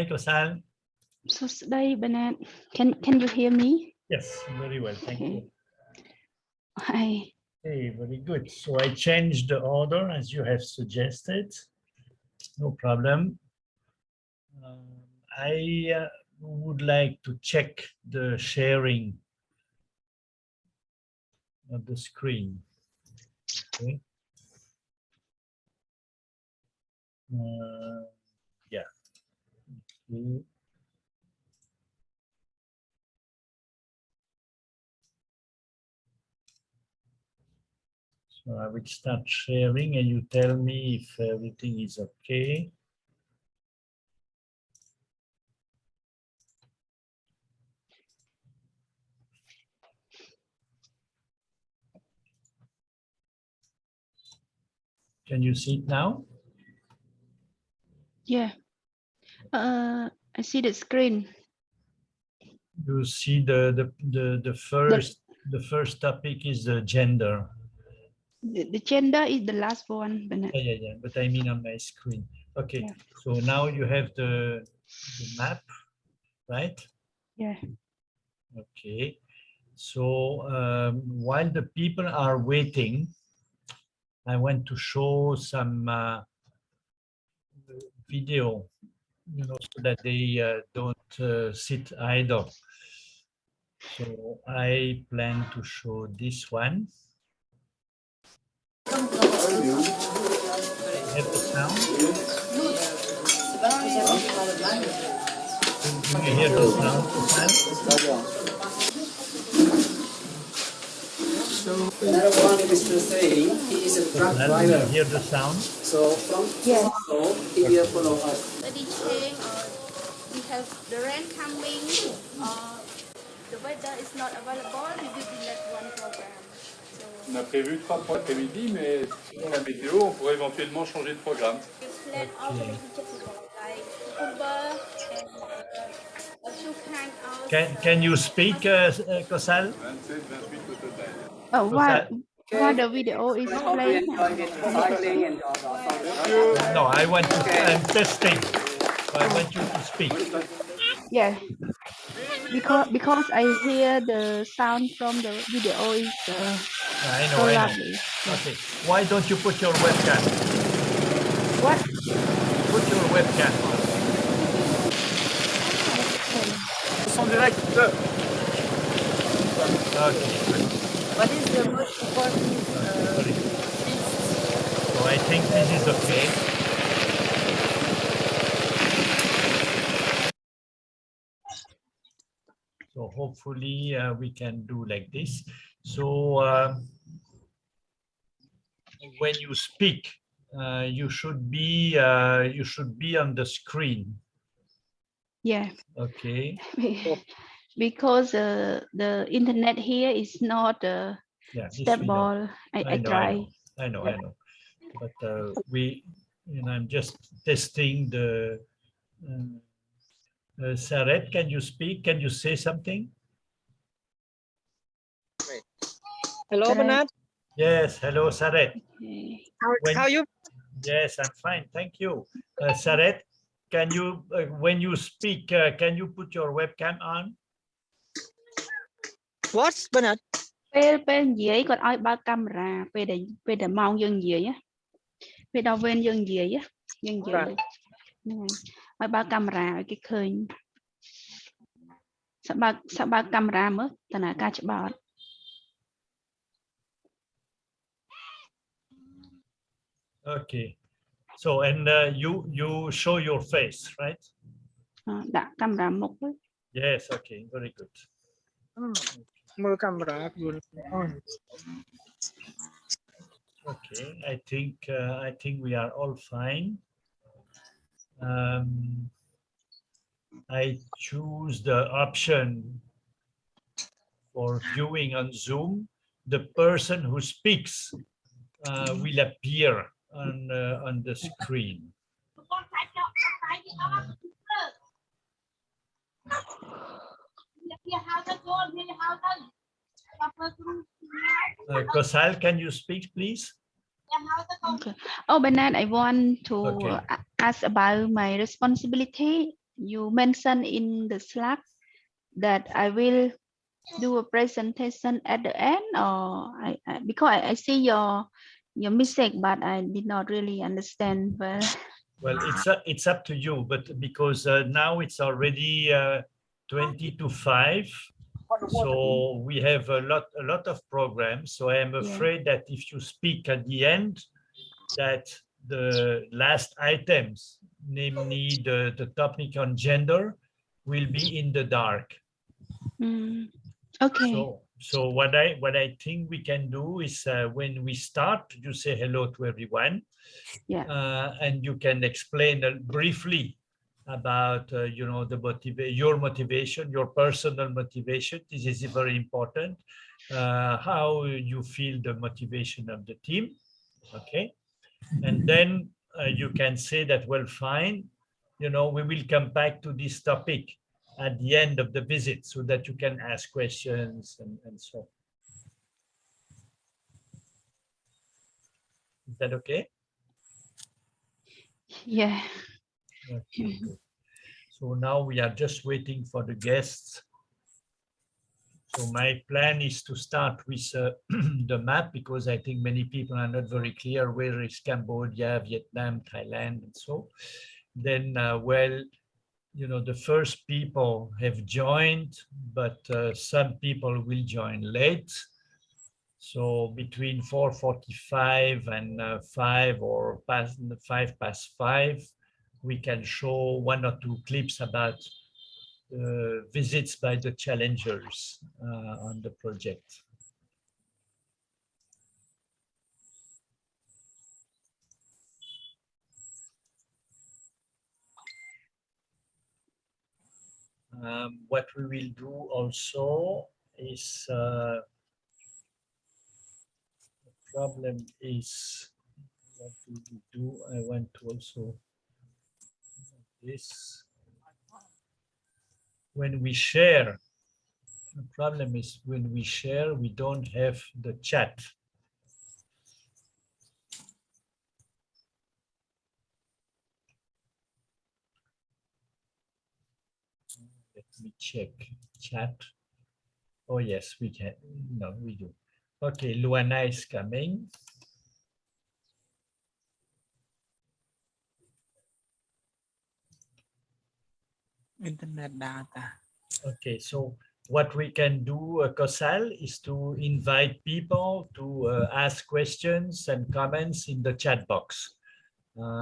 Kosal. So today, Bernard, can you hear me? Yes, very well. Thank you. Hi. Okay, very good. So I changed the order as you have suggested. No problem. I would like to check the sharing of the screen. Okay. Yeah. Okay. So I will start sharing and you tell me if everything is okay. Can you see it now? Yeah. I see the screen. You see the first topic is the gender. The gender is the last one, Bernard. Yeah. But I mean on my screen. Okay. Yeah. So now you have the map, right? Yeah. Okay. So while the people are waiting, I want to show some video, you know, so that they don't sit idle. So I plan to show this one. You have the sound? Do you hear the sound? Another one is to say he is a truck driver. You hear the sound? So from so he will follow us. Study chain, we have the rain coming, the weather is not available, we will delete one program. On a prévu 3 pour l'après-midi, mais selon la météo, on pourrait éventuellement changer de programme. We plan also like cucumber and a few kind of... Can you speak, Kosal? 27, 28 au total. Oh, while the video is playing. No, I want to. I'm testing. I want you to speak. Yeah. Because I hear the sound from the video is I know. lovely. Okay. Why don't you put your webcam? What? Put your webcam on. En direct. Okay. What is the most important? So I think this is okay. So hopefully we can do like this. So when you speak, you should be on the screen. Yeah. Okay. Because the internet here is not stable. I try. I know. But I'm just testing the. Saret, can you speak? Can you say something? Hello, Bernard. Yes, hello, Saret. Okay. How are you? Yes, I'm fine, thank you. Saret, can you, when you speak, can you put your webcam on? What Bernard ពេលនិយាយគាត់ឲ្យបើកកាមេរ៉ាពេលដែលម៉ោងយើងនិយាយពេលដល់វេនយើងនិយាយហ្នឹងហើយឲ្យបើកកាមេរ៉ាឲ្យគេឃើញសាក់បើកកាមេរ៉ាមើលតើណាការច្បាស់អត់ Okay. So and you show your face, right? ដាក់កាមេរ៉ាមុខទៅ Yes. Okay. Very good. មើលកាមេរ៉ាខ្លួន Okay. I think we are all fine. I choose the option for viewing on Zoom. The person who speaks will appear on the screen. Kosal, can you speak, please? Okay. Oh, Bernard, I want to Okay. ask about my responsibility. You mentioned in the Slack that I will do a presentation at the end, or because I see your mistake, but I did not really understand well. Well, it's up to you, but because now it's already 20 to 5, so we have a lot of programs. So I am afraid that if you speak at the end, that the last items, namely the topic on gender, will be in the dark. Okay. So what I think we can do is when we start, you say hello to everyone. Yeah. And you can explain briefly about your motivation, your personal motivation. This is very important. How you feel the motivation of the team. Okay. And then you can say that, well, fine, we will come back to this topic at the end of the visit so that you can ask questions and so on. Is that okay? Yeah. Okay, good. So now we are just waiting for the guests. So my plan is to start with the map, because I think many people are not very clear where is Cambodia, Vietnam, Thailand, and so. Then, the first people have joined, but some people will join late. So between 4:45 and 5 or 5:05, we can show 1 or 2 clips about visits by the challengers on the project. What we will do also is the problem is what we will do. I want to also this. When we share, the problem is when we share, we don't have the chat. Let me check chat. Oh yes, we can. No, we do. Okay, Luana is coming. Internet data. Okay, so what we can do, Kosal, is to invite people to ask questions and comments in the chat box.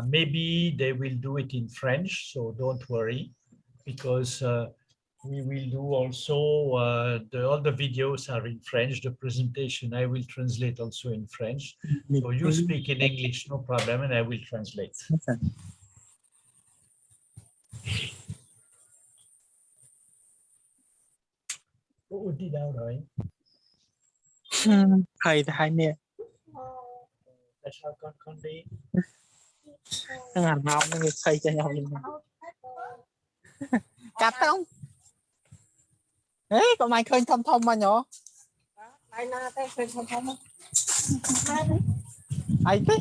Maybe they will do it in French, so don't worry, because we will do also, all the videos are in French. The presentation I will translate also in French. So you speak in English, no problem, and I will translate. Đi đâu rồi? Thầy nè. Tại sao con đi? Ngàn ngọc nó xây cho nhau luôn. Cắt không? Ê, con mày khơi thông thông mà nhỏ. Ai na thế khơi thông thông. Ai thế?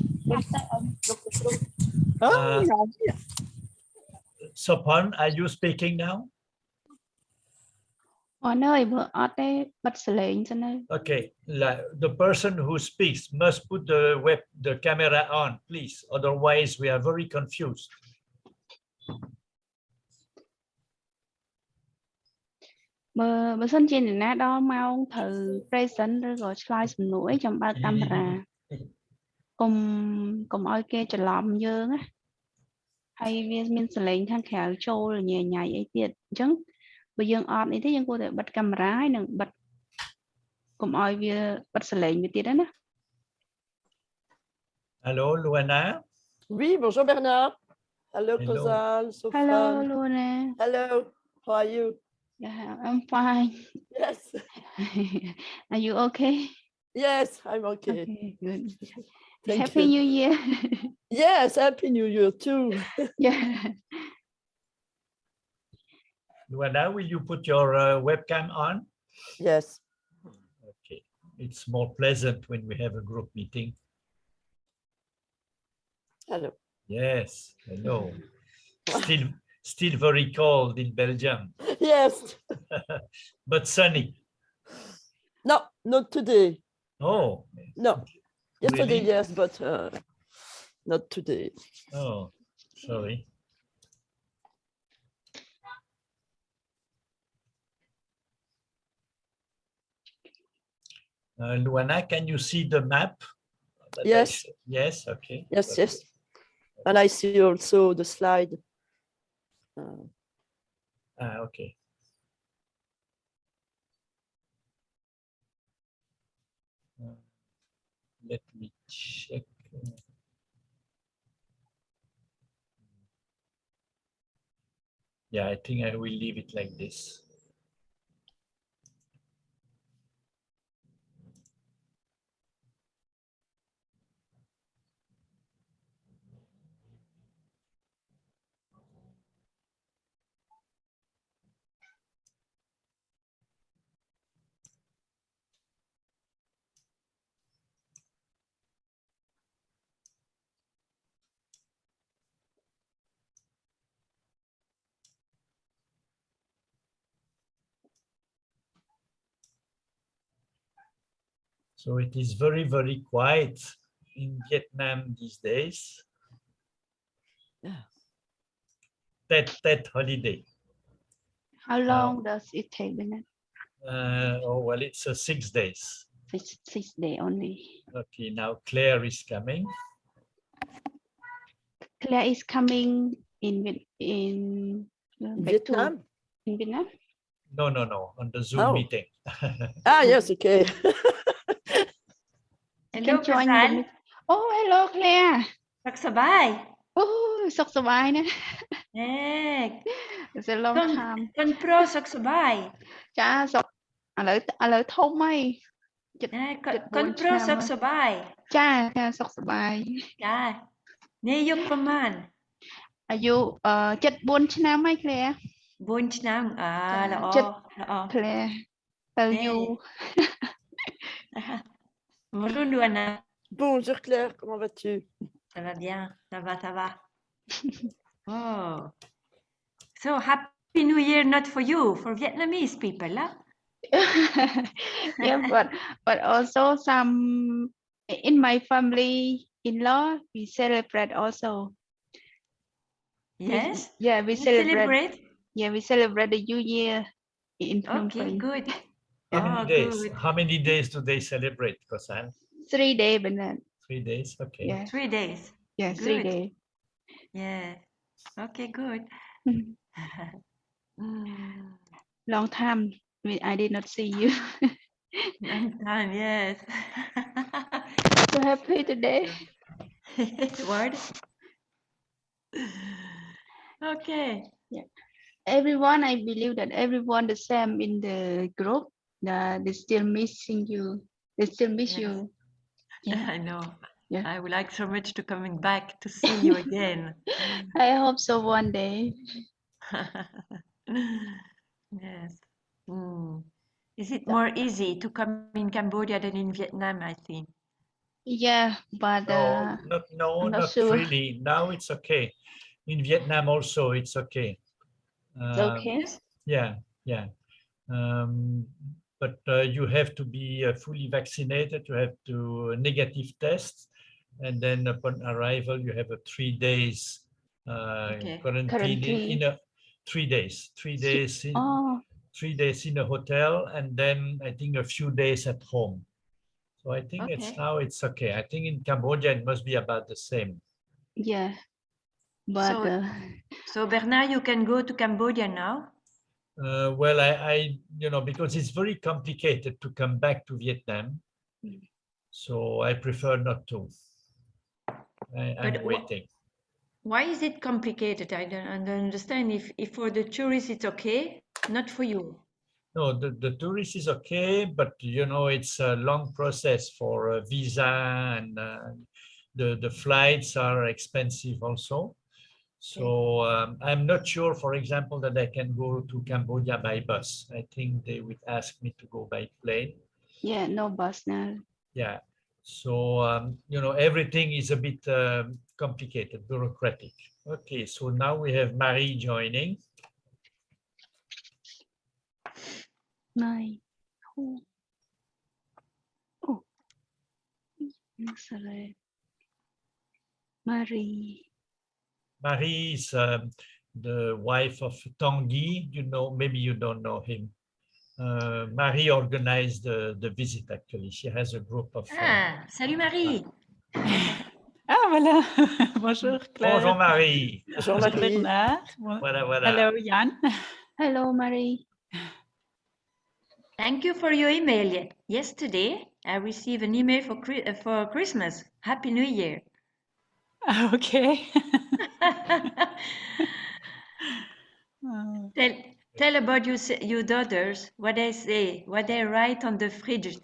Sopon, are you speaking now? Anh ơi, bữa ở đây bật sờ lệnh cho nên. Okay, the person who speaks must put the camera on, please. Otherwise, we are very confused. Bữa xin trên nè đó mau thử present rồi slide sầm nổi trong ba camera. Cùng oi kê trở lọm dương á. Hay viên mình sờ lệnh thang khéo trâu là nhẹ nhảy ấy tiệt chứ. Bây giờ on ấy thế nhưng cô thể bật camera hay đừng bật cùng oi viên bật sờ lệnh với tiệt đó nè. Hello, Luana. Oui, bonjour Bernard. Hello, Hello. Kozal. So Hello, fun. Luna. Hello, how are you? Yeah, I'm fine. Yes, Are you okay? yes, I'm okay. Okay, good. Thank Happy you. New Year. Yes, Happy New Year too. Yeah. Luana, will you put your webcam on? Yes. Okay, it's more pleasant when we have a group meeting. Hello. Yes, I know. Still very cold in Belgium, Yes. but sunny. No, not today. Oh, No. Yesterday, really? yes, but not today. Oh, sorry. Luana, can you see the map? that I Yes. sh- Yes, okay. Yes, yes. And I see also the slide. Okay. Let me check. Yeah, I think I will leave it like this. So it is very, very quiet in Vietnam these days. Yeah. That holiday. How long does it take, Bennett? Oh, well, it's 6 days. 6 days only. Okay, now Claire is coming. Claire is coming in back to Vietnam? in Vietnam. No, on the Zoom Oh. meeting. Ah, yes, okay. You Hello, can join the Kazan. meet. Oh, hello Claire. สุขสบาย Oh, สุขสบายนะ เอ๊ะ It's a long คน time. คนโปรสุขสบาย Cha សុខឥឡូវធំហើយ คนโปรสุขสบาย ចាសុខសប្បាយ จ้านี่อายุประมาณ អាយុ74ឆ្នាំហើយ Claire 4 ឆ្នាំល្អ Claire ទៅយូរ Bonjour Luana. Bonjour Claire, comment vas-tu? Ça va bien, ça va. Oh. So happy New Year not for you, for Vietnamese people, lah. Yeah, but also some in my family in-law we celebrate also. Yes. We You celebrate. Yeah, we celebrate the New Year in Phnom Okay, Penh. good. How many days? Good. How many days do they celebrate, Kosan? 3 days, Bernard. 3 days, okay. Yeah. 3 days. Yeah, Good. 3 days. Yeah. Okay, good. Long time I did not see you. Long time, yes. So happy today. Word. Okay. Everyone, I believe that everyone the same in the group. They still missing you. They still miss Yes. you. Yeah. I know. Yeah. I would like so much to coming back to see you again. I hope so one day. Yes. Is it more easy to come in Cambodia than in Vietnam, I think? Yeah, but No, I'm not not sure. really. Now it's okay. In Vietnam also, it's okay. It's okay. Yeah. But you have to be fully vaccinated. You have to negative test, and then upon arrival you have a 3 days Okay. quarantine in a 3 days. 3 days in Oh, 3 days in a hotel, and then I think a few days at home. So I think Okay. it's okay. I think in Cambodia it must be about the same. yeah. But So Bernard, you can go to Cambodia now. Well, I because it's very complicated to come back to Vietnam, so I prefer not to. I'm But waiting. why is it complicated? I don't understand. If for the tourists it's okay, not for you. No, the tourist is okay, but it's a long process for a visa, and the flights are expensive also. So I'm not sure, for example, that I can go to Cambodia by bus. I think they would ask me to go by plane. yeah, no bus now. Yeah. So, everything is a bit complicated, bureaucratic. Okay, so now we have Marie joining. Nine. Oh, sorry. Marie. Marie is the wife of Tanguy. Maybe you don't know him. Marie organized the visit, actually. She has a group of... Salut Marie. Ah, voilà. Bonjour, Claire. Bonjour, Marie. Bonjour, Bonjour, Marie. Bernard. Voilà, voilà. Hello, Jan. Hello, Marie. Thank you for your email. Yesterday, I received an email for Christmas. Happy New Year. Okay. Tell about your daughters, what they say, what they write on the fridge.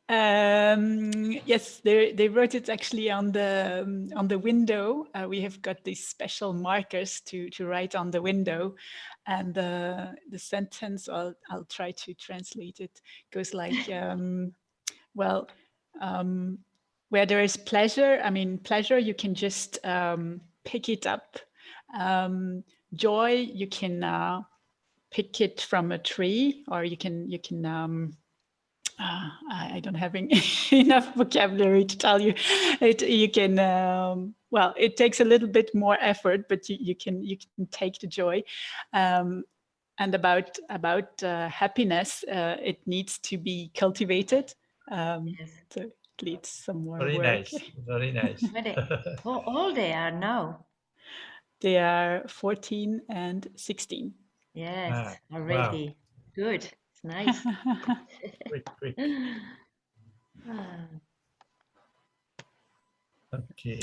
Yes, they wrote it actually on the window. We have got these special markers to write on the window, and the sentence I'll try to translate it goes like, well, where there is pleasure, pleasure you can just pick it up. Joy you can pick it from a tree, or you can I don't have enough vocabulary to tell you. You can well, it takes a little bit more effort, but you can take the joy. And about happiness, it needs to be cultivated. Yes. So it needs some more Very work. nice. Very nice. How old they are now? They are 14 and 16. Yes, Wow. already. Good. It's nice. Quick. Okay.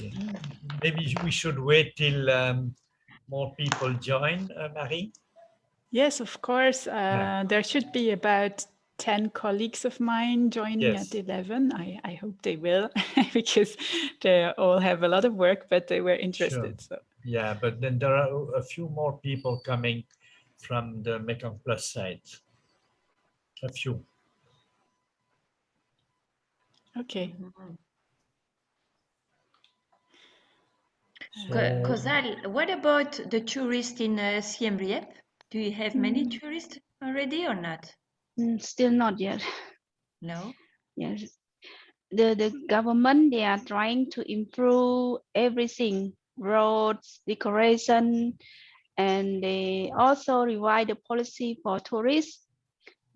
Maybe we should wait till more people join, Marie. Yes, of course. Yeah. There should be about 10 colleagues of mine joining Yes. at 11. I hope they will, because they all have a lot of work, but they were interested. Sure. So Yeah, but then there are a few more people coming from the Mékong Plus site. A few. okay. So, Kozal, what about the tourists in Siem Reap? Do you have many tourists already or not? Still not yet. No. Yes. The government, they are trying to improve everything, roads, decoration, and they also revise the policy for tourists.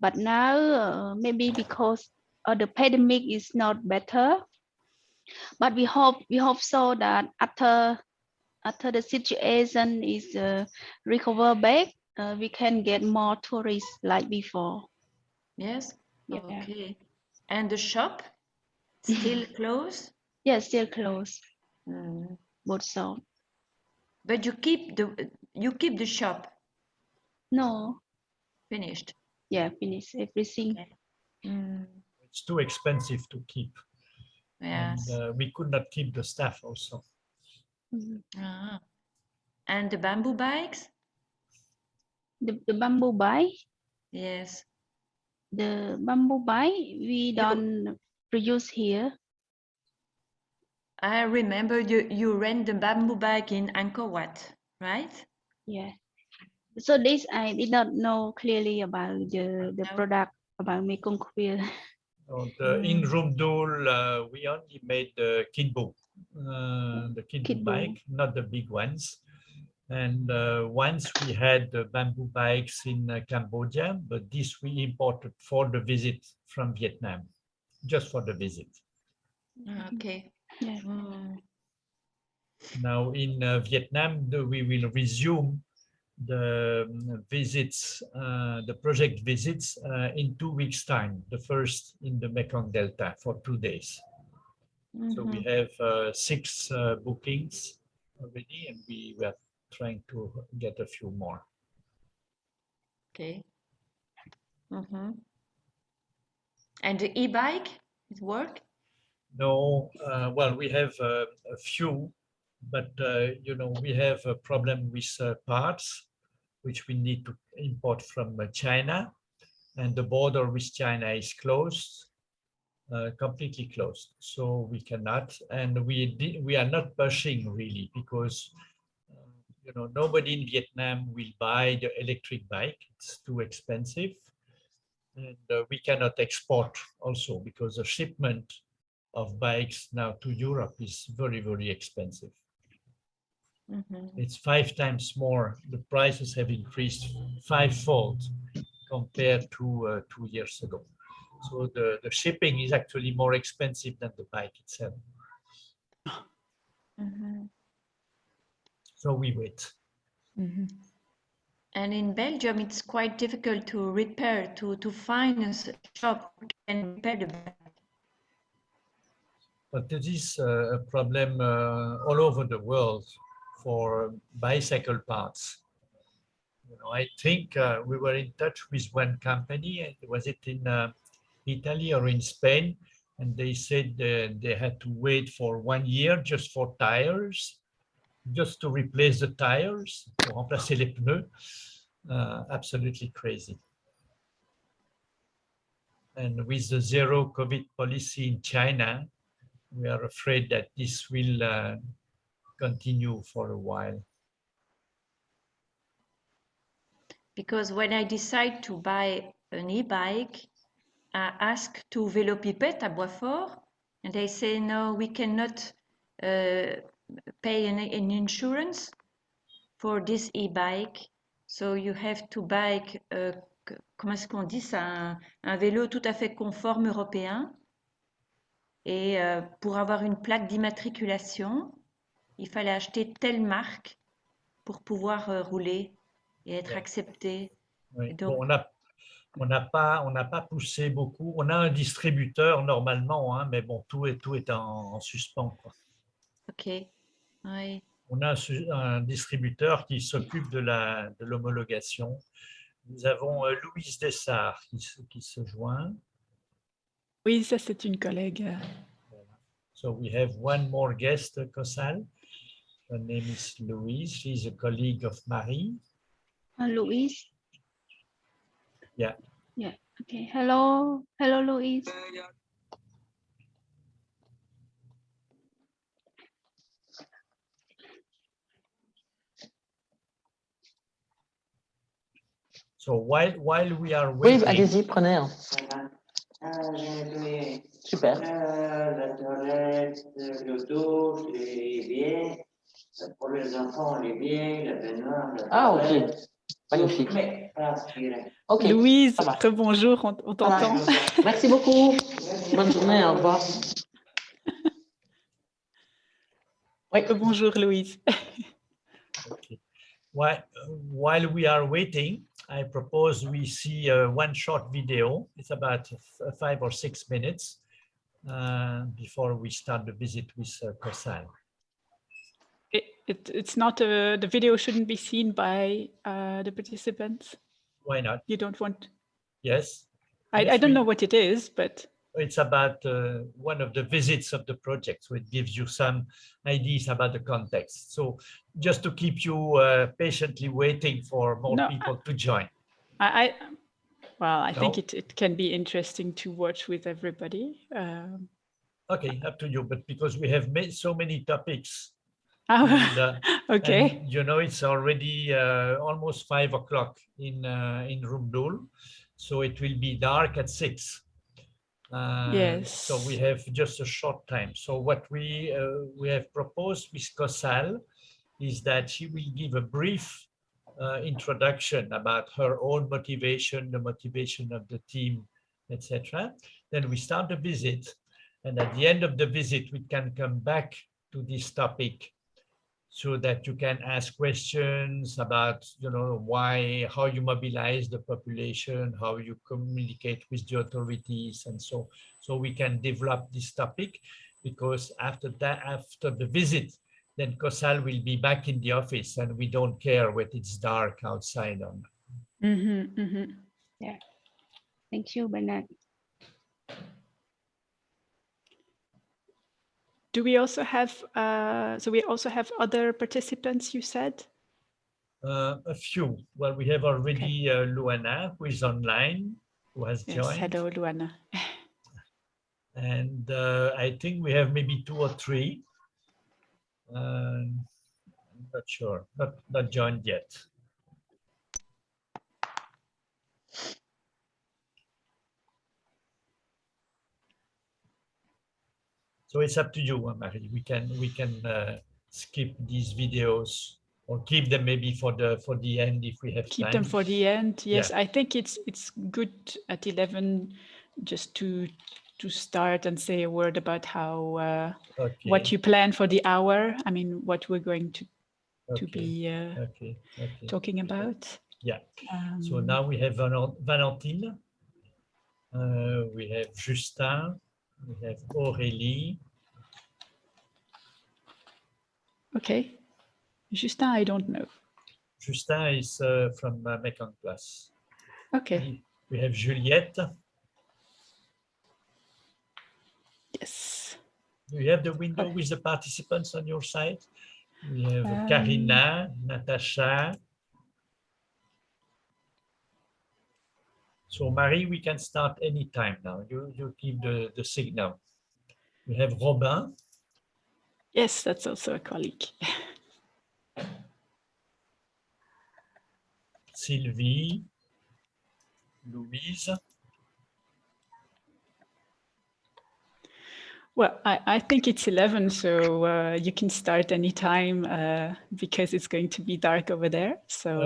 But now maybe because the pandemic is not better, but we hope so that after the situation is recover back, we can get more tourists like before. Yes. Yeah. Okay. And the shop still closed? Yeah, still closed. Mm. Both so. But you keep the shop No. finished. Yeah, finish everything. Okay. Mm. it's too expensive to keep. Yes. And we could not keep the staff also. Ah. And the bamboo bikes? The bamboo bike. Yes. The bamboo bike we don't produce here. I remember you rent the bamboo bike in Angkor Wat, right? Yeah. So this I did not know clearly about the No. product about Mékong Plus. On the in-room door, we only made the Kidbo Kidbo. bike, not the big ones. And once we had the bamboo bikes in Cambodia, but this we imported for the visit from Vietnam, just for the visit. Okay. Yeah. Mm. Now in Vietnam, we will resume the visits, the project visits in 2 weeks' time. The first in the Mekong Delta for 2 days. So we have 6 bookings already, and we were trying to get a few more. Okay. And the e-bike, it work? No, well, we have a few, but you know, we have a problem with parts, which we need to import from China, and the border with China is closed, completely closed. So we cannot, and we are not pushing really because you know, nobody in Vietnam will buy the electric bike. It's too expensive, and we cannot export also because the shipment of bikes now to Europe is very, very expensive. It's 5 times more. The prices have increased 5-fold compared to 2 years ago. So the shipping is actually more expensive than the bike itself. So we wait. And in Belgium, it's quite difficult to repair, to find a shop who can repair the bike. But this is a problem all over the world for bicycle parts. You know, I think we were in touch with one company, was it in Italy or in Spain? And they said they had to wait for 1 year just for tires, just to replace the tires, pour remplacer les pneus. Absolutely crazy. And with the zero COVID policy in China, we are afraid that this will continue for a while. Because when I decide to buy an e-bike, I ask to Vélopipette à Boisfort, and they say, no, we cannot pay an insurance for this e-bike. So you have to buy, comment est-ce qu'on dit ça, un vélo tout à fait conforme européen. Et pour avoir une plaque d'immatriculation, il fallait acheter telle marque pour pouvoir rouler et être accepté. Oui. Et donc, Bon, on n'a pas poussé beaucoup. On a un distributeur normalement, hein, mais bon, tout est en suspens, quoi. ok, oui. On a un distributeur qui s'occupe de l'homologation. Nous avons Louise Dessart qui se joint. Oui, ça c'est une collègue. So we have one more guest, Kosal. Her name is Louise. She's a colleague of Marie. Louise. Yeah. Yeah. Okay. Hello. Hello, Louise. So while we are Oui, waiting. allez-y, prenez un. Super. La toilette, le douche, les biens. Pour les enfants, les biens, la baignoire, la toilette. Ok. Magnifique. Mais pas aspiré. Ok. Louise, rebonjour, on t'entend. Merci beaucoup. Bonne journée, au revoir. Oui, bonjour Louise. Okay. While we are waiting, I propose we see one short video. It's about 5 or 6 minutes before we start the visit with Kosal. It's not the video shouldn't be seen by the participants. Why not? You don't want? Yes. I don't know what it is, but it's about one of the visits of the project, so it gives you some ideas about the context. So just to keep you patiently waiting for more people to join. I think it can be interesting to watch with everybody. Okay, up to you. But because we have made so many topics, Oh, And, okay. and, you know, it's already almost 5 o'clock in Rumdul, so it will be dark at 6. Yes. So we have just a short time. So what we have proposed with Kosal is that she will give a brief introduction about her own motivation, the motivation of the team, etc. Then we start the visit, and at the end of the visit, we can come back to this topic so that you can ask questions about, you know, why, how you mobilize the population, how you communicate with the authorities, and so we can develop this topic, because after that, after the visit, then Kosal will be back in the office, and we don't care when it's dark outside. Yeah. Thank you, Bernard. Do we also have, so we also have other participants, you said? A few. Well, we have already Luana, who is online, who has joined. Yes, hello, Luana. And I think we have maybe 2 or 3. I'm not sure, not joined yet. So it's up to you, Marie. We can skip these videos or keep them maybe for the end if we have Keep time. them for the end. Yes, Yeah. I think it's good at 11 just to start and say a word about how what you plan for the hour. I mean, what we're going to be talking about. Yeah. So now we have Valentine, we have Justin, we have Aurélie. Okay. Justin, I don't know. Justin is from Mékong Plus. Okay. We have Juliette. Yes. Do you have the window with the participants on your side? We have Karina, Natasha. So Marie, we can start anytime now. You give the signal. We have Robin. Yes, that's also a colleague. Sylvie, Louise. Well, I think it's 11, so you can start anytime because it's going to be dark over there. So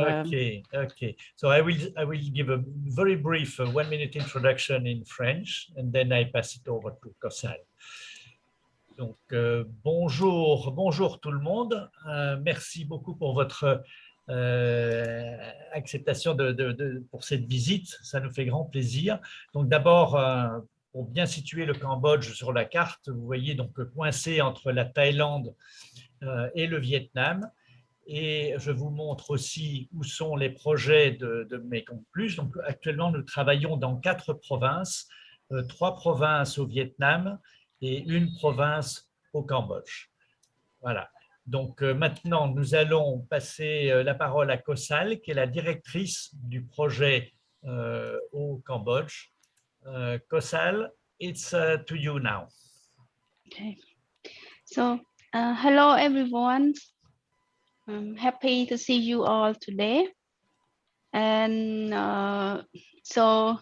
okay. So I will give a very brief 1-minute introduction in French, and then I pass it over to Kosal. Donc bonjour tout le monde. Merci beaucoup pour votre acceptation pour cette visite. Ça nous fait grand plaisir. Donc d'abord, pour bien situer le Cambodge sur la carte, vous voyez donc coincé entre la Thaïlande et le Vietnam. Et je vous montre aussi où sont les projets de Mékong Plus. Donc actuellement, nous travaillons dans 4 provinces, 3 provinces au Vietnam et 1 province au Cambodge. Voilà. Donc maintenant, nous allons passer la parole à Kosal, qui est la directrice du projet au Cambodge. Kosal, it's to you now. Okay. So, hello everyone. I'm happy to see you all today. And so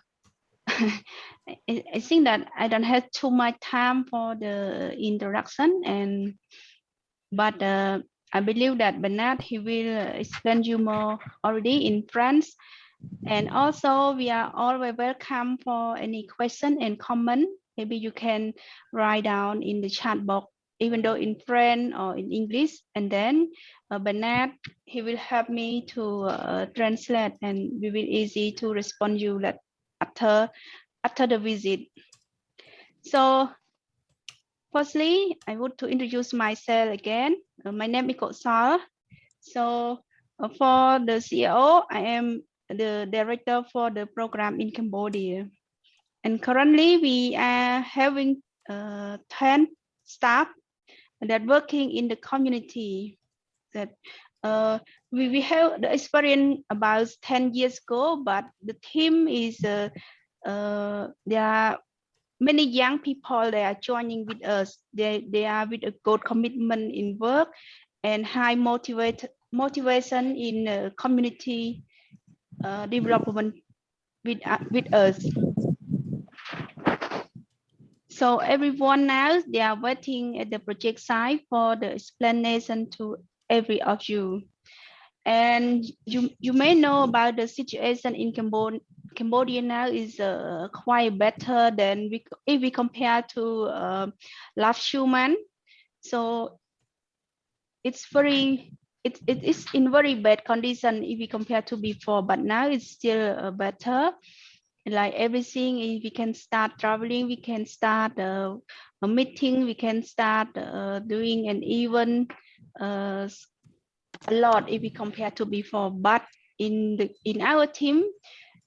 I think that I don't have too much time for the introduction, but I believe that Bernard, he will explain you more already in French. And also we are always welcome for any question and comment. Maybe you can write down in the chat box, even though in French or in English, and then Bernard, he will help me to translate, and we will easy to respond you that after the visit. So firstly, I want to introduce myself again. My name is Kosal. So for the CEO, I am the director for the program in Cambodia. And currently we are having 10 staff that working in the community. That we have the experience about 10 years ago, but the team is there are many young people they are joining with us. They are with a good commitment in work, and high motivation in community development with us. So everyone now, they are waiting at the project site for the explanation to every of you. And you may know about the situation in Cambodia now is quite better than if we compare to last few months. So it's it is in very bad condition if we compare to before, but now it's still better. Like everything, if we can start traveling, we can start a meeting, we can start doing an event, a lot if we compare to before. But in our team,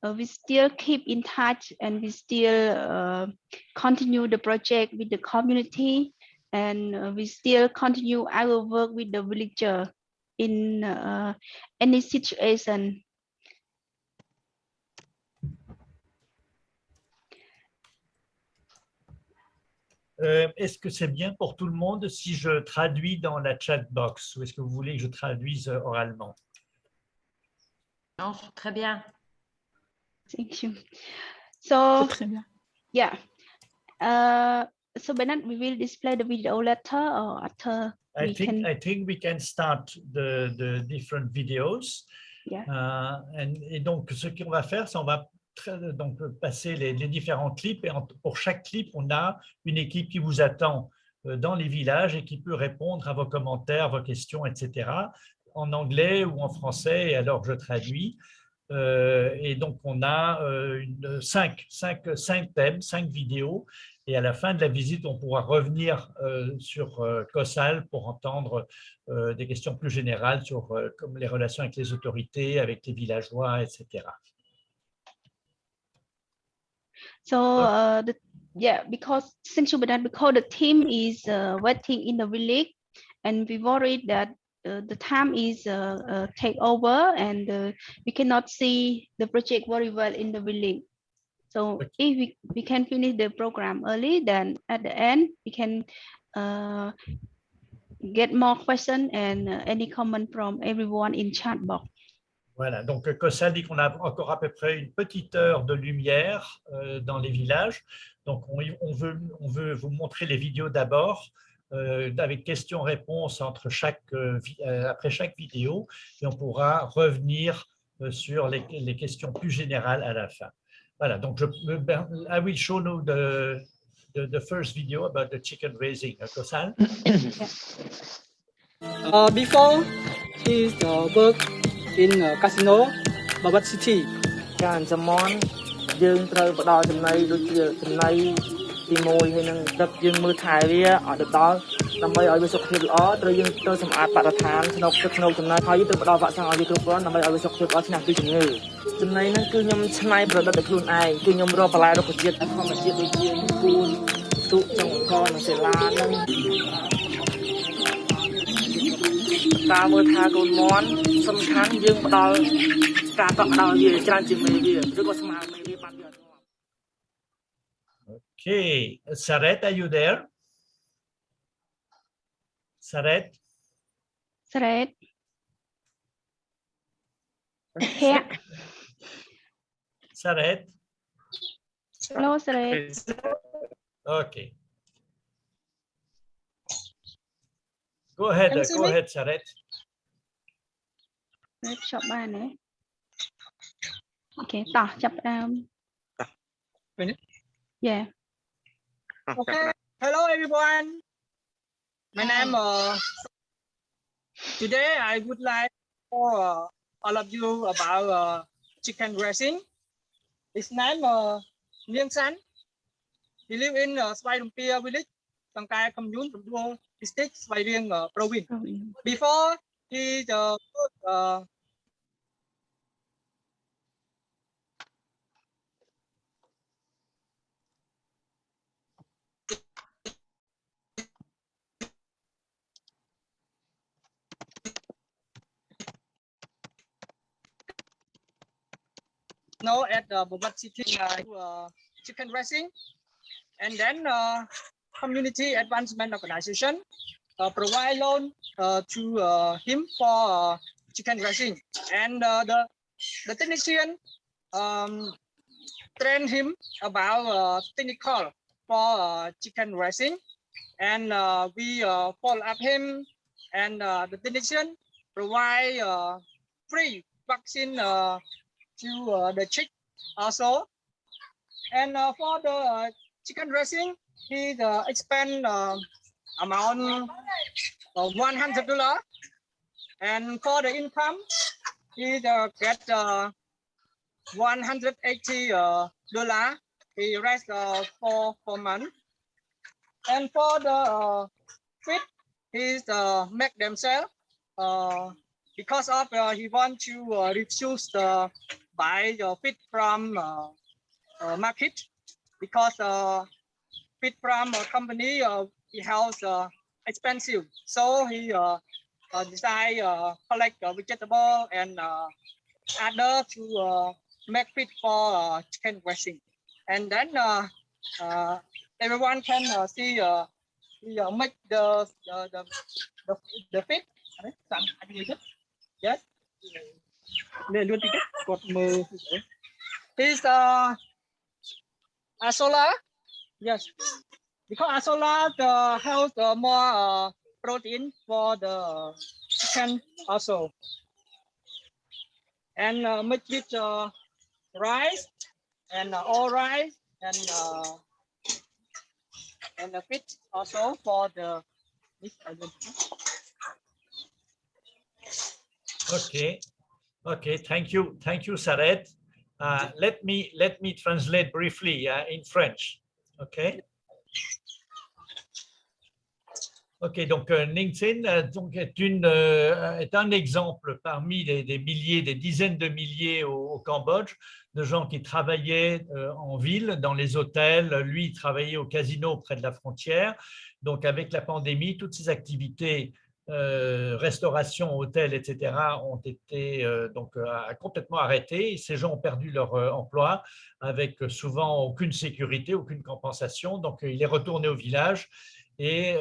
we still keep in touch, and we still continue the project with the community, and we still continue our work with the villager in any situation. Est-ce que c'est bien pour tout le monde si je traduis dans la chat box ou est-ce que vous voulez que je traduise oralement? Non, très bien. Thank you. So Très bien. yeah, so Bernard, we will display the video later or after. I think we can start the different videos. Yeah. Et donc ce qu'on va faire, c'est on va donc passer les différents clips, et pour chaque clip, on a une équipe qui vous attend dans les villages et qui peut répondre à vos commentaires, vos questions, etc., en anglais ou en français, et alors je traduis. Et donc, on a cinq thèmes, 5 vidéos, et à la fin de la visite, on pourra revenir sur COSAL pour entendre des questions plus générales sur comme les relations avec les autorités, avec les villageois, etc. So because the team is waiting in the village, and we worried that the time is take over, and we cannot see the project very well in the village. So if we can finish the program early, then at the end we can get more questions and any comment from everyone in chat box. Voilà, donc COSAL dit qu'on a encore à peu près une petite heure de lumière dans les villages. Donc on veut vous montrer les vidéos d'abord, avec questions-réponses après chaque vidéo, et on pourra revenir sur les questions plus générales à la fin. Voilà, donc I will show you the first video about the chicken raising. COSAL? Before is work in casino, Babat City. ចាអញ្ចឹងមកយើងត្រូវផ្ដល់ចំណីដូចជាចំណីទី1ហើយនឹងទឹកយើងមើលថែវាឲ្យទៅដល់ដើម្បីឲ្យវាសុខភាពល្អត្រូវយើងទៅសម្អាតបរិស្ថានស្នុកទឹកស្នុកចំណីហើយយើងត្រូវផ្ដល់វ៉ាក់សាំងឲ្យវាគ្រប់គ្រាន់ដើម្បីឲ្យវាសុខភាពល្អឆ្នះពីជំងឺចំណីហ្នឹងគឺខ្ញុំច្នៃប្រឌិតដោយខ្លួនឯងគឺខ្ញុំរកបន្លែរុក្ខជាតិធម្មជាតិដូចជាគួនទូកចង្កកនិងសេឡាហ្នឹងតាមមើលថាកូនមន់សំខាន់យើងផ្ដល់ការតក់ដល់វាច្រើនជាងមេវាឬក៏ស្មើមេវាបានវាអត់ Okay, Saret, are you there? Saret? Yeah. Saret? Hello, Saret. Okay. Go ahead, Saret. Okay, yeah. Okay. Hello everyone. My name today I would like to tell all of you about chicken raising. His name Liang San. He live in Svai Lumpia village, Tangkai commune from Duong district, Svai Rieng province. Before he know at Bobat City chicken raising, and then community advancement organization provide loan to him for chicken raising, and the technician train him about technical for chicken raising, and we follow up him, and the technician provide free vaccine to the chick also. And for the chicken raising, he expend amount of $100, and for the income, he get $180. He raised for month, and for the feed, he's make themselves because of he want to reduce the buy the feed from market, because feed from a company he has expensive, so he decide collect vegetable and other to make feed for chicken raising, and then everyone can see make the feed. Yes. Is Asola? Yes, because Asola has more protein for the chicken also, and make it rice and all rice and the fish also for the. Okay, thank you, Saret. Let me translate briefly in French. Ok, donc Ninh Thin donc est un exemple parmi des milliers, des dizaines de milliers au Cambodge, de gens qui travaillaient en ville, dans les hôtels. Lui, il travaillait au casino près de la frontière. Donc, avec la pandémie, toutes ces activités, restauration, hôtels, etc., ont été complètement arrêtées. Ces gens ont perdu leur emploi avec souvent aucune sécurité, aucune compensation. Donc, il est retourné au village. Et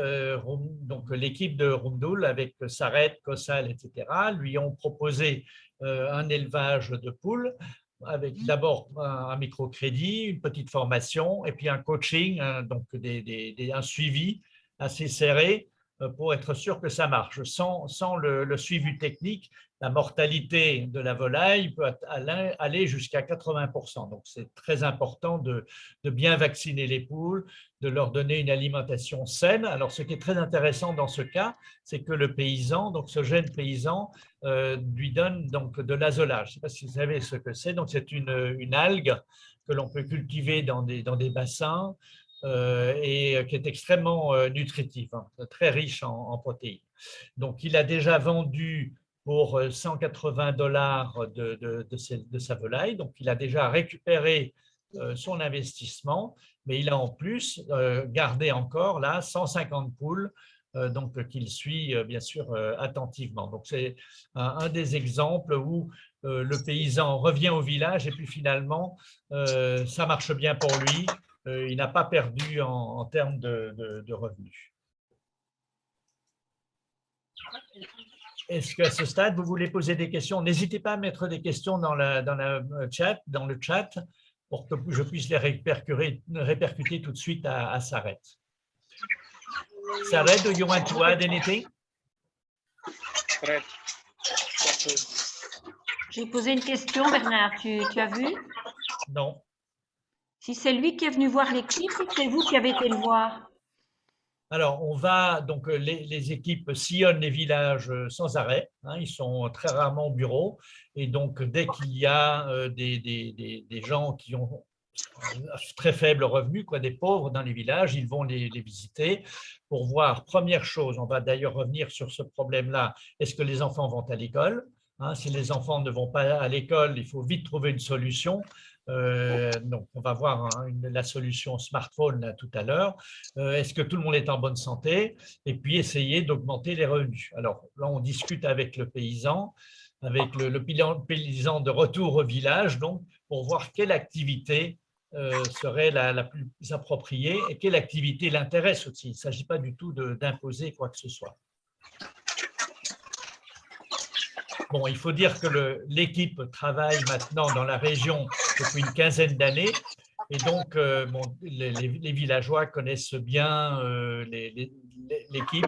donc l'équipe de Rumdul avec Saret, Kossal, etc., lui ont proposé un élevage de poules avec d'abord un microcrédit, une petite formation et puis un coaching, donc un suivi assez serré pour être sûr que ça marche. Sans le suivi technique, la mortalité de la volaille peut aller jusqu'à 80%. Donc, c'est très important de bien vacciner les poules, de leur donner une alimentation saine. Alors, ce qui est très intéressant dans ce cas, c'est que le paysan, donc ce jeune paysan, lui donne donc de l'azolage. Je ne sais pas si vous savez ce que c'est. Donc, c'est une algue que l'on peut cultiver dans des bassins et qui est extrêmement nutritive, très riche en protéines. Donc, il a déjà vendu pour $180 de sa volaille. Donc, il a déjà récupéré son investissement, mais il a en plus gardé encore là 150 poules donc qu'il suit bien sûr attentivement. Donc, c'est un des exemples où le paysan revient au village et puis finalement, ça marche bien pour lui. Il n'a pas perdu en termes de revenus. Est-ce qu'à ce stade, vous voulez poser des questions? N'hésitez pas à mettre des questions dans le chat pour que je puisse les répercuter tout de suite à Saret. Saret, do you want to add anything? J'ai posé une question, Bernard. Tu as vu? Non. Si c'est lui qui est venu voir l'équipe, c'est vous qui avez été le voir? Alors, on va, donc les équipes sillonnent les villages sans arrêt, ils sont très rarement au bureau, et donc dès qu'il y a des gens qui ont très faible revenu, des pauvres dans les villages, ils vont les visiter pour voir, première chose, on va d'ailleurs revenir sur ce problème-là, est-ce que les enfants vont à l'école? Si les enfants ne vont pas à l'école, il faut vite trouver une solution. Donc, on va voir la solution smartphone là, tout à l'heure. Est-ce que tout le monde est en bonne santé? Et puis, essayer d'augmenter les revenus. Alors, là, on discute avec le paysan, avec le paysan de retour au village, donc, pour voir quelle activité serait la plus appropriée et quelle activité l'intéresse aussi. Il ne s'agit pas du tout d'imposer quoi que ce soit. Bon, il faut dire que l'équipe travaille maintenant dans la région depuis une quinzaine d'années et donc bon, les villageois connaissent bien l'équipe,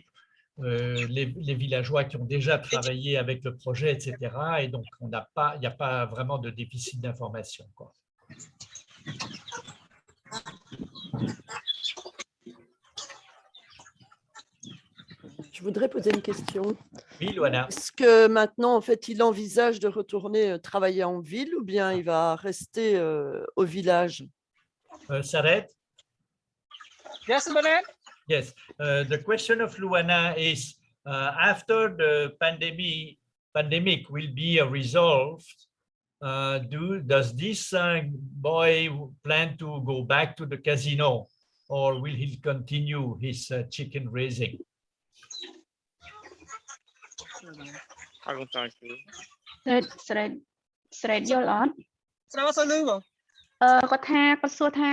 les villageois qui ont déjà travaillé avec le projet, etc. Et donc, il n'y a pas vraiment de déficit d'information, quoi. Je voudrais poser une question. Oui, Luana. Est-ce que maintenant, en fait, il envisage de retourner travailler en ville ou bien il va rester au village? Saret? Yes, Bernard. Yes. The question of Luana is, after the pandemic will be resolved, does this boy plan to go back to the casino or will he continue his chicken raising? ស្រេតយល់អត់ ស្រាប់អត់សូវលឺបង គាត់ថាគាត់សួរថា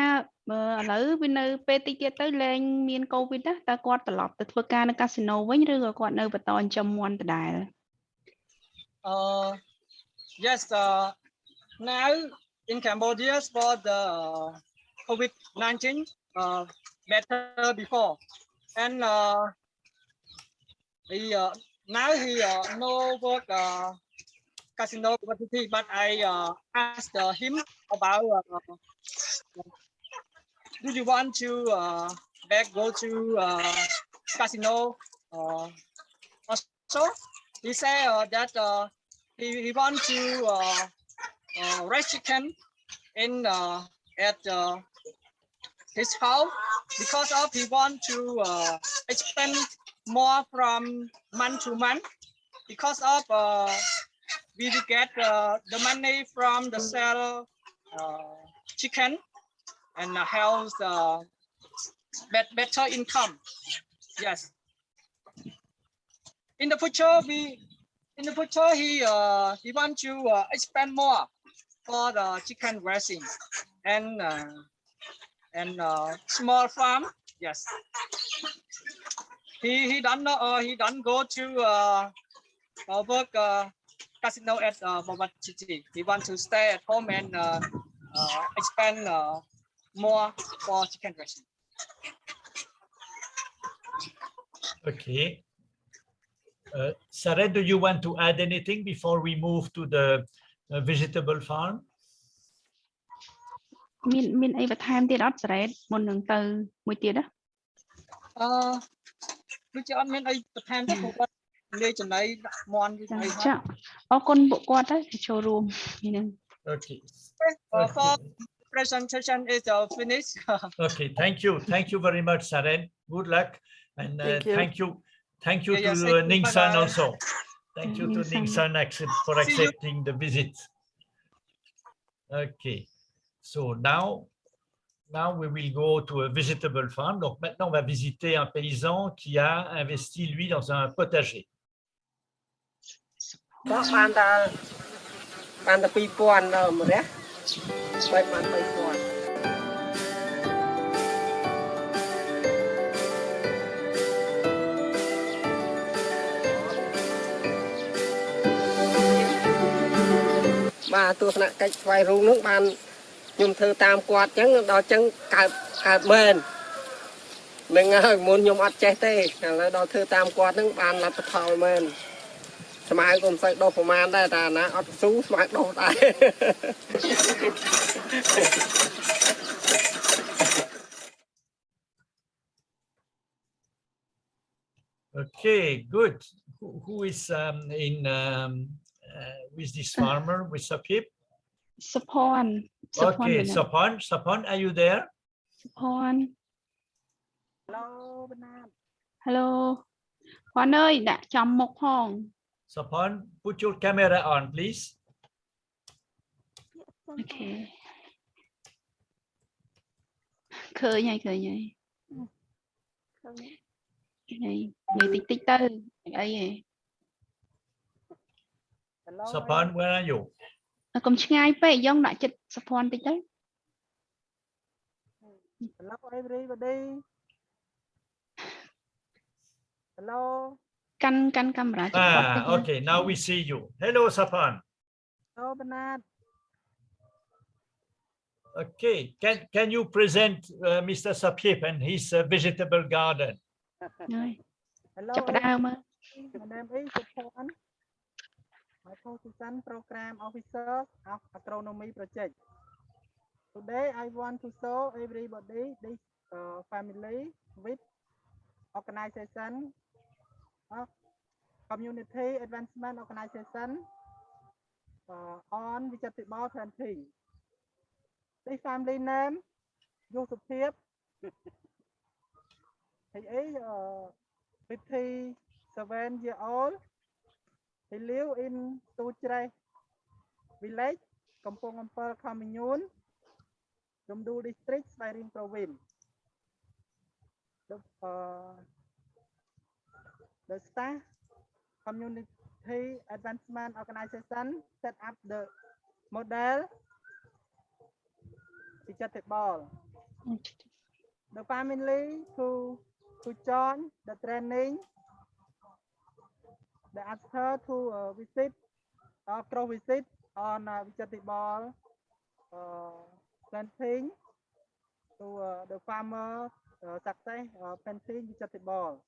ឥឡូវវានៅពេលតិចទៀតទៅលែងមានកូវីដណាតើគាត់ត្រឡប់ទៅធ្វើការនៅកាស៊ីណូវិញឬក៏គាត់នៅបន្តចិញ្ចឹមមាន់ដដែល Yes, now in Cambodia for the COVID-19 better before and now he no work casino capacity, but I asked him about do you want to go to casino also. He said that he want to raise chicken in at his house because of he want to expand more from month to month because of we will get the money from the sell chicken and have better income. Yes. In the future, he want to expand more for the chicken raising and small farm. Yes. He don't go to work casino at Bawat City. He want to stay at home and expand more for chicken raising. Okay. Saret, do you want to add anything before we move to the vegetable farm? មានអីបន្ថែមទៀតអត់ស្រេតមុននឹងទៅមួយទៀតណា ដូចជាអត់មានអីបន្ថែមទេព្រោះគាត់លេខចំណៃមន់អីហ្នឹងចា អរគុណពួកគាត់ទៅចូលរួមនេះ Okay. For presentation is finished. Okay, thank you very much, Saret. Good luck and thank you to Ning San also. Thank you to Ning San for accepting the visit. Okay, so now we will go to a vegetable farm. Donc maintenant on va visiter un paysan qui a investi lui dans un potager. បានតែ2000ដល់ម្រះបែបបាន3000 បាទទស្សនកិច្ចស្វែងរកនោះបានខ្ញុំធ្វើតាមគាត់អញ្ចឹងដល់អញ្ចឹងកើតមែនមិនហើយមុនខ្ញុំអត់ចេះទេឥឡូវដល់ធ្វើតាមគាត់ហ្នឹងបានលទ្ធផលមែនស្មៅក៏មិនសូវដុះប្រមាណដែរតែណាអត់ស៊ូស្មៅដុះដែរ Okay, good. Who is with this farmer with Sapip? Sapon. Okay, Sapon, are you there? Sapon. Hello, Bernard. Hello. Con ơi, đã chồng một hòn. Sapon, put your camera on, please. Okay. Khơi nhảy. Này, người tích tư. Ấy. Sapon, where are you? Cùng ngay pe dông đã chích Sapon tích tới. Hello everybody. Hello. Căn camera cho Phật Ah, okay, now we see you. Hello, Sapan. Hello Bernard. Okay, can you present Mr. Sapip and his vegetable garden? Hello Chào đào mà. my name is Sapan. My position program officer of agronomy project. Today I want to show everybody this family with organization of community advancement organization on vegetable planting. This family name Yusupip. He is 57 years old. He lives in Tuchre village, Kampong Ampel Commune, Dumdu district, Svayring province. The staff community advancement organization set up the model vegetable. The family to join the training, they asked her to visit visit on vegetable planting to the farmer success planting vegetable.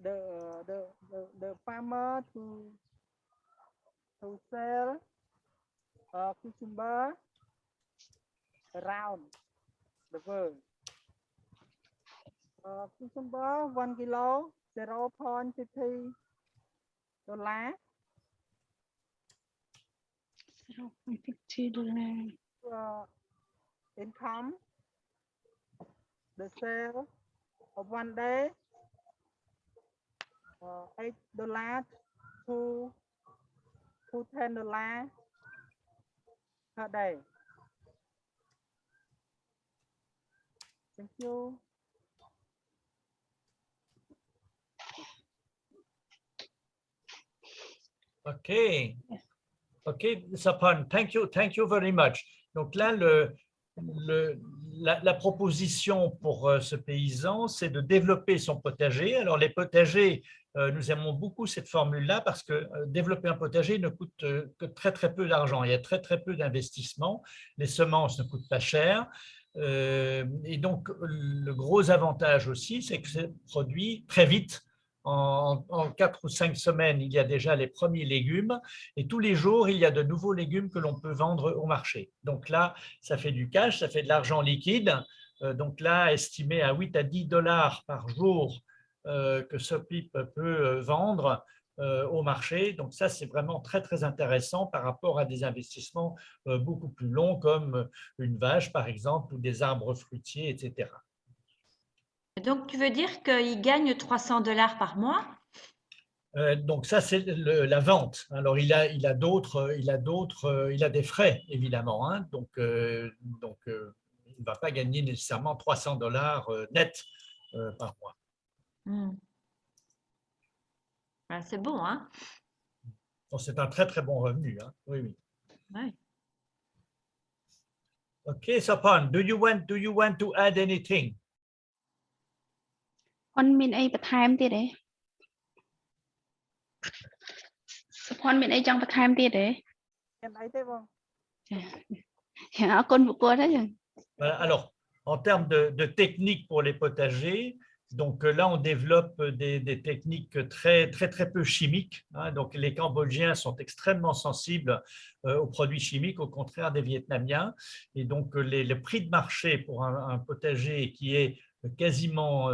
The farmer to sell cucumber around the world. Cucumber 1 kilo $0.50. $0.50. Income, the sale of 1 day, $8 to $10 per day. Thank you. Okay. Okay, Sapan, thank you very much. Donc là, la proposition pour ce paysan, c'est de développer son potager. Alors les potagers, nous aimons beaucoup cette formule-là parce que développer un potager ne coûte que très peu d'argent. Il y a très peu d'investissement. Les semences ne coûtent pas cher. Et donc, le gros avantage aussi, c'est que c'est produit très vite. En 4 ou 5 semaines, il y a déjà les premiers légumes et tous les jours, il y a de nouveaux légumes que l'on peut vendre au marché. Donc là, ça fait du cash, ça fait de l'argent liquide. Donc là, estimé à 8 à 10 dollars par jour que Sopip peut vendre au marché. Donc ça, c'est vraiment très intéressant par rapport à des investissements beaucoup plus longs comme une vache, par exemple, ou des arbres fruitiers, etc. Donc, tu veux dire qu'il gagne $300 par mois? Donc ça, c'est la vente. Alors, il a des frais, évidemment. Hein. Donc, il ne va pas gagner nécessairement $300 net par mois. Ah, c'est bon, hein? C'est un très bon revenu. Hein. Oui. Ouais. Okay, Sapan, do you want to add anything? អនមានអីបន្ថែមទៀតទេសុផាន់មានអីចង់បន្ថែមទៀតទេមានអីទេបង អរគុណបុគ្គលទេចឹង Alors, en termes de techniques pour les potagers, donc là, on développe des techniques très peu chimiques. Hein. Donc, les Cambodgiens sont extrêmement sensibles aux produits chimiques, au contraire des Vietnamiens. Et donc, le prix de marché pour un potager qui est quasiment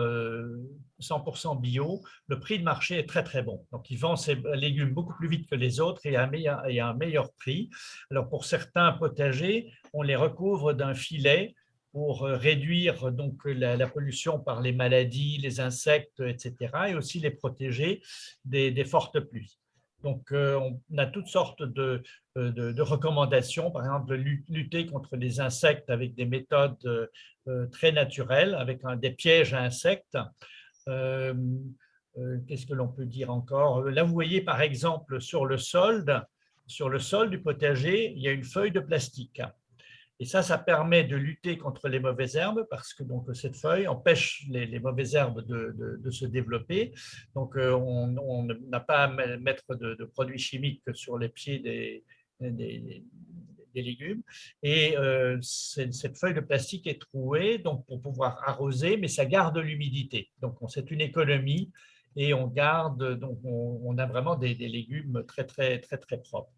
100% bio, le prix de marché est très bon. Donc, il vend ses légumes beaucoup plus vite que les autres et à un meilleur prix. Alors, pour certains potagers, on les recouvre d'un filet pour réduire donc la pollution par les maladies, les insectes, etc. et aussi les protéger des fortes pluies. Donc, on a toutes sortes de recommandations, par exemple, lutter contre les insectes avec des méthodes très naturelles, avec des pièges à insectes. Qu'est-ce que l'on peut dire encore? Là, vous voyez, par exemple, sur le sol du potager, il y a une feuille de plastique. Et ça permet de lutter contre les mauvaises herbes parce que donc, cette feuille empêche les mauvaises herbes de se développer. Donc, on n'a pas à mettre de produits chimiques sur les pieds des légumes. Et cette feuille de plastique est trouée donc, pour pouvoir arroser, mais ça garde l'humidité. Donc, c'est une économie et on garde, donc on a vraiment des légumes très, très, très, très propres.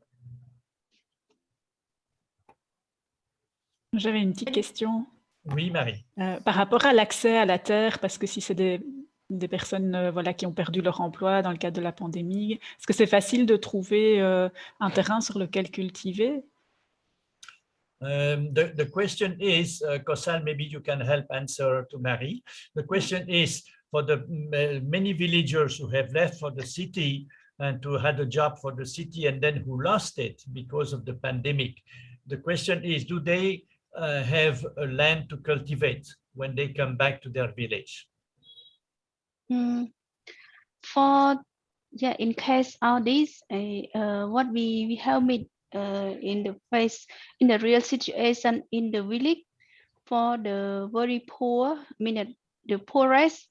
J'avais une petite question. Oui, Marie. Par rapport à l'accès à la terre, parce que si c'est des personnes voilà, qui ont perdu leur emploi dans le cadre de la pandémie, est-ce que c'est facile de trouver un terrain sur lequel cultiver? The question is, Kosal, maybe you can help answer to Marie. The question is, for the many villagers who have left for the city and who had a job for the city and then who lost it because of the pandemic, the question is, do they have a land to cultivate when they come back to their village? In case of this, what we help it in the real situation in the village for the very poor, the poorest,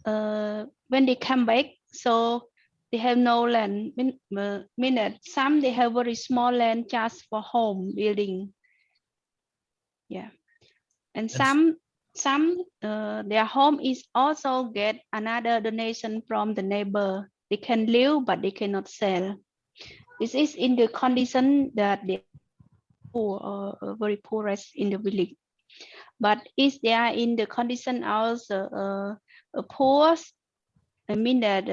when they come back, so they have no land. Some they have very small land just for home building. Yeah, and some their home is also get another donation from the neighbor. They can live, but they cannot sell. This is in the condition that they poor, very poorest in the village. But if they are in the condition also poor, I mean that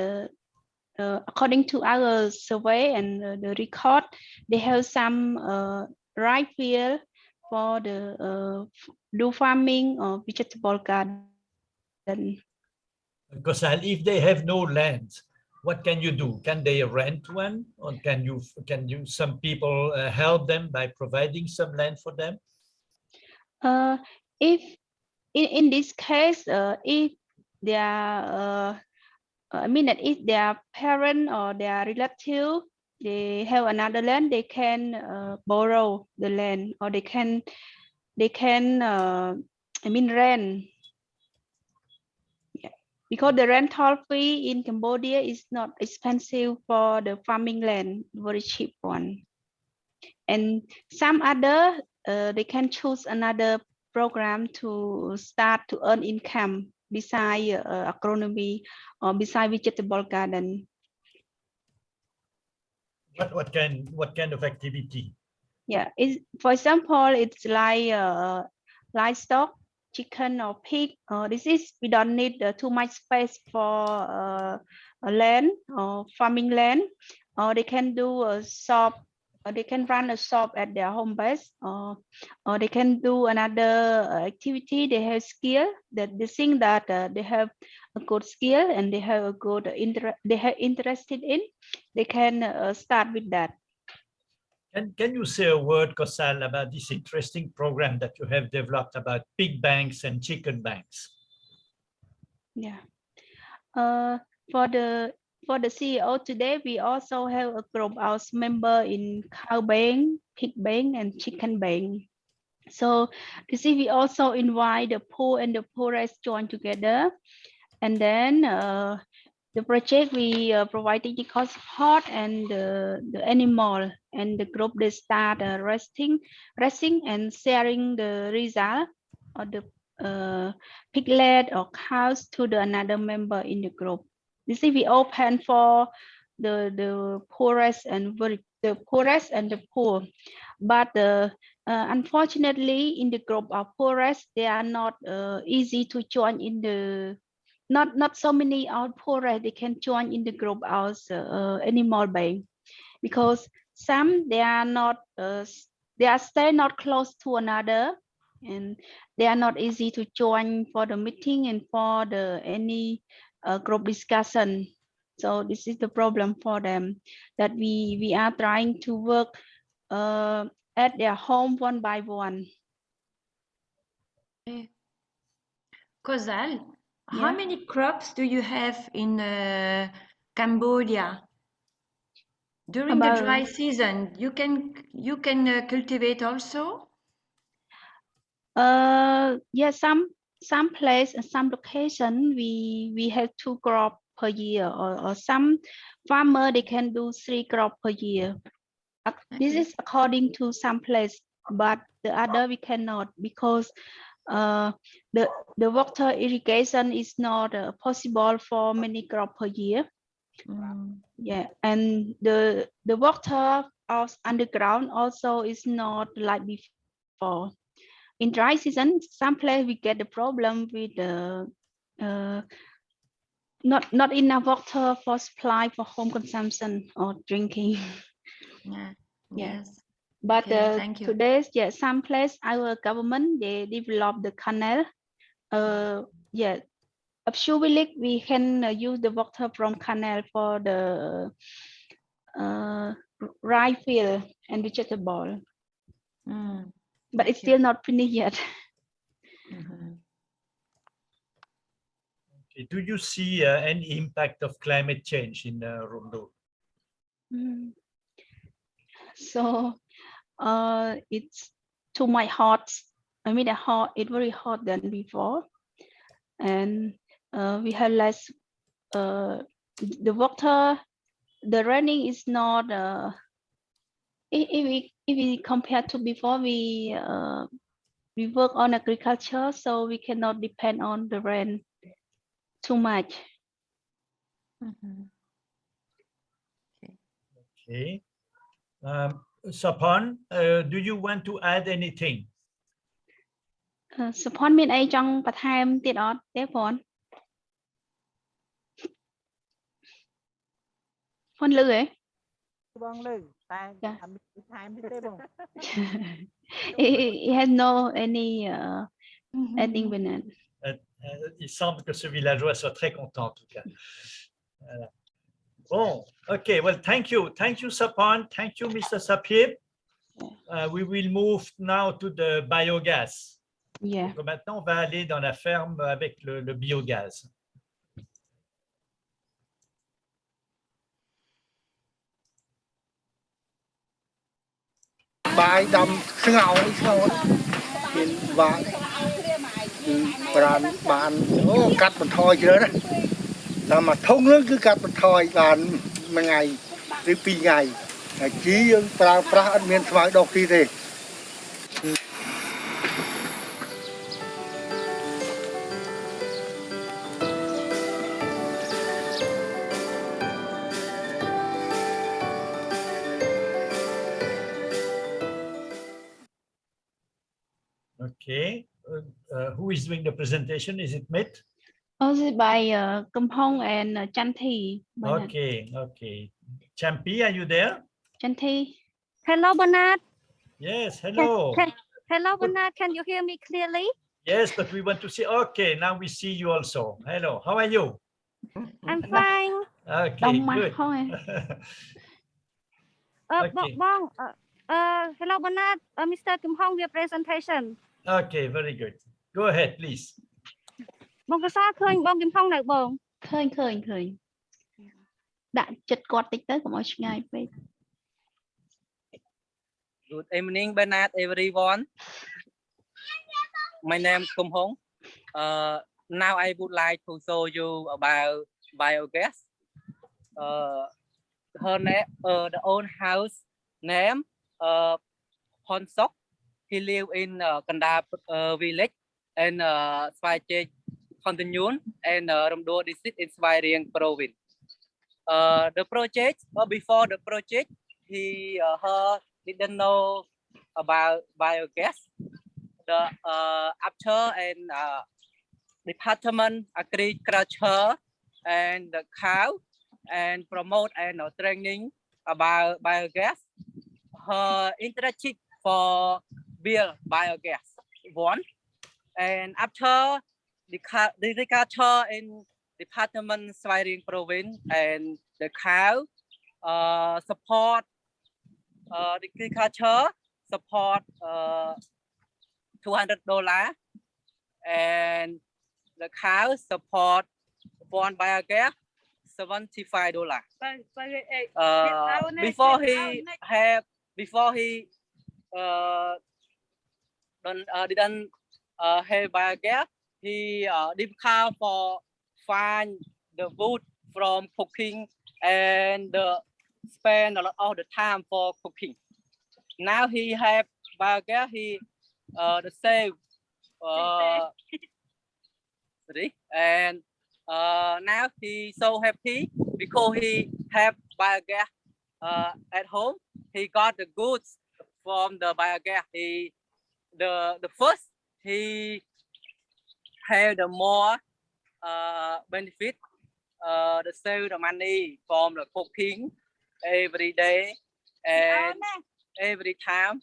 according to our survey and the record, they have some right field for the do farming or vegetable garden. Because if they have no land, what can you do? Can they rent one, or can you some people help them by providing some land for them? If in this case, if they are, I mean that if their parent or their relative they have another land, they can borrow the land, or they can I mean rent. Yeah, because the rental fee in Cambodia is not expensive for the farming land, very cheap one. And some other they can choose another program to start to earn income beside agronomy or beside vegetable garden. What kind of activity? Yeah, for example, it's like livestock, chicken or pig. This is we don't need too much space for land or farming land. Or they can do a shop. Or they can run a shop at their home base, or they can do another activity. They have skill that they think that they have a good skill and they have a good they have interested in. They can start with that. Can you say a word, Kosal, about this interesting program that you have developed about pig banks and chicken banks? Yeah. For the CEO today, we also have a group of members in cow bank, pig bank, and chicken bank. So this is we also invite the poor and the poorest join together, and then the project we provide technical support and the animal and the group they start resting and sharing the result of the piglet or cows to the another member in the group. This is we open for the poorest and the poorest and the poor, but unfortunately in the group of poorest they are not easy to join in the not so many out poorest they can join in the group as animal bank, because some they are not they are stay not close to another and they are not easy to join for the meeting and for the any group discussion. So this is the problem for them, that we are trying to work at their home one by one. Kosal, how many crops do you have in Cambodia? During the dry season, you can cultivate also? Yeah, some place and some location we have 2 crop per year, or some farmer they can do 3 crop per year. This is according to some place, but the other we cannot, because the water irrigation is not possible for many crop per year. Yeah, and the water of underground also is not like before. In dry season, some place we get the problem with the not enough water for supply for home consumption or drinking. Yeah. Yeah. Yes. But Okay, thank you. today's, yeah, some place our government they develop the canal. Yeah, up to village we can use the water from canal for the rice field and vegetable. But it's still not finished yet. Okay. Do you see any impact of climate change in Rondo? So it's too much hot. I mean, it's very hot than before, and we have less. The water, the running is not. If we compare to before, we work on agriculture, so we cannot depend on the rain too much. Okay. Sapan, do you want to add anything? សុផាន់មានអីចង់បន្ថែមទៀតអត់ទេបងផាន់លឺហ៎បងលឺតែអត់មានបន្ថែមទៀតទេបង He has no any adding with it. Il semble que ce villageois soit très content en tout cas. Voilà. Bon, okay, well, thank you, Sapan, thank you, Mr. Sapir. We will move now to the biogas. Yeah. Donc, maintenant, on va aller dans la ferme avec le biogaz. Bài đầm ngầu nhìn và bàn cắt một thôi chứ đó là mà thông nước cứ cắt một thôi bàn một ngày đến 2 ngày chỉ pra miền ngoài đọc đi thế. Okay, who is doing the presentation? Is it Met? Also by Kum Hong and Chanthi. Okay, okay. Champi, are you there? Chanthi. Hello, Bernard. Yes, hello. Hello, Bernard. Can you hear me clearly? Yes, but we want to see. Okay, now we see you also. Hello, how are you? I'm fine. Okay, good. Okay. Hello, Bernard. Mr. Kim Hong, your presentation. Okay, very good. Go ahead, please. បងកសាឃើញបងគឹមហុងនៅបង ឃើញដាក់ចិត្តគាត់តិចទៅកុំឲ្យឆ្ងាយពេក Good evening, Bernard, everyone. My name is Kim Hong. Now I would like to show you about biogas. The own house name Hon Sok. He live in Kanda village and Swai Continuum and Romdo district in Svay Rieng province. The project, before the project, he didn't know about biogas. The after and department agriculture and the cow and promote and training about biogas. Interested for build biogas one, and after the agriculture in department Svay Rieng province and the cow support the agriculture support $200 and the cow support one biogas $75. Before he didn't have biogas, he deep car for find the wood from cooking and spend a lot of the time for cooking. Now he have biogas, he the save and now he so happy because he have biogas at home. He got the goods from the biogas. He the first he have the more benefit the save the money from the cooking every day and every time.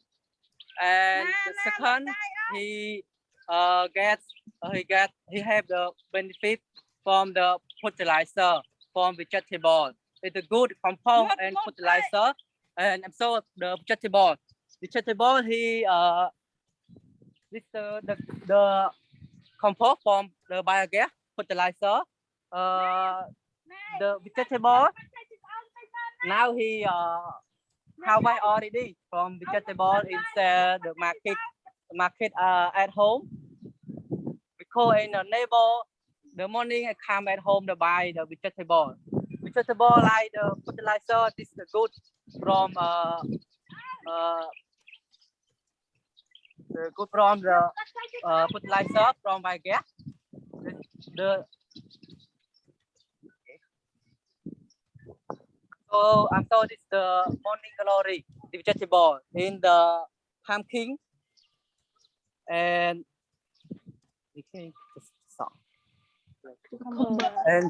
And the second he he have the benefit from the fertilizer from vegetable. It's a good compound and fertilizer. And so the vegetable he this the compost from the biogas fertilizer. The vegetable now he harvest already from vegetable inside the market at home, because in the neighbor the morning I come at home to buy the vegetable like the fertilizer. This is good from the fertilizer from biogas. So this is the morning glory, the vegetable in the pumpkin and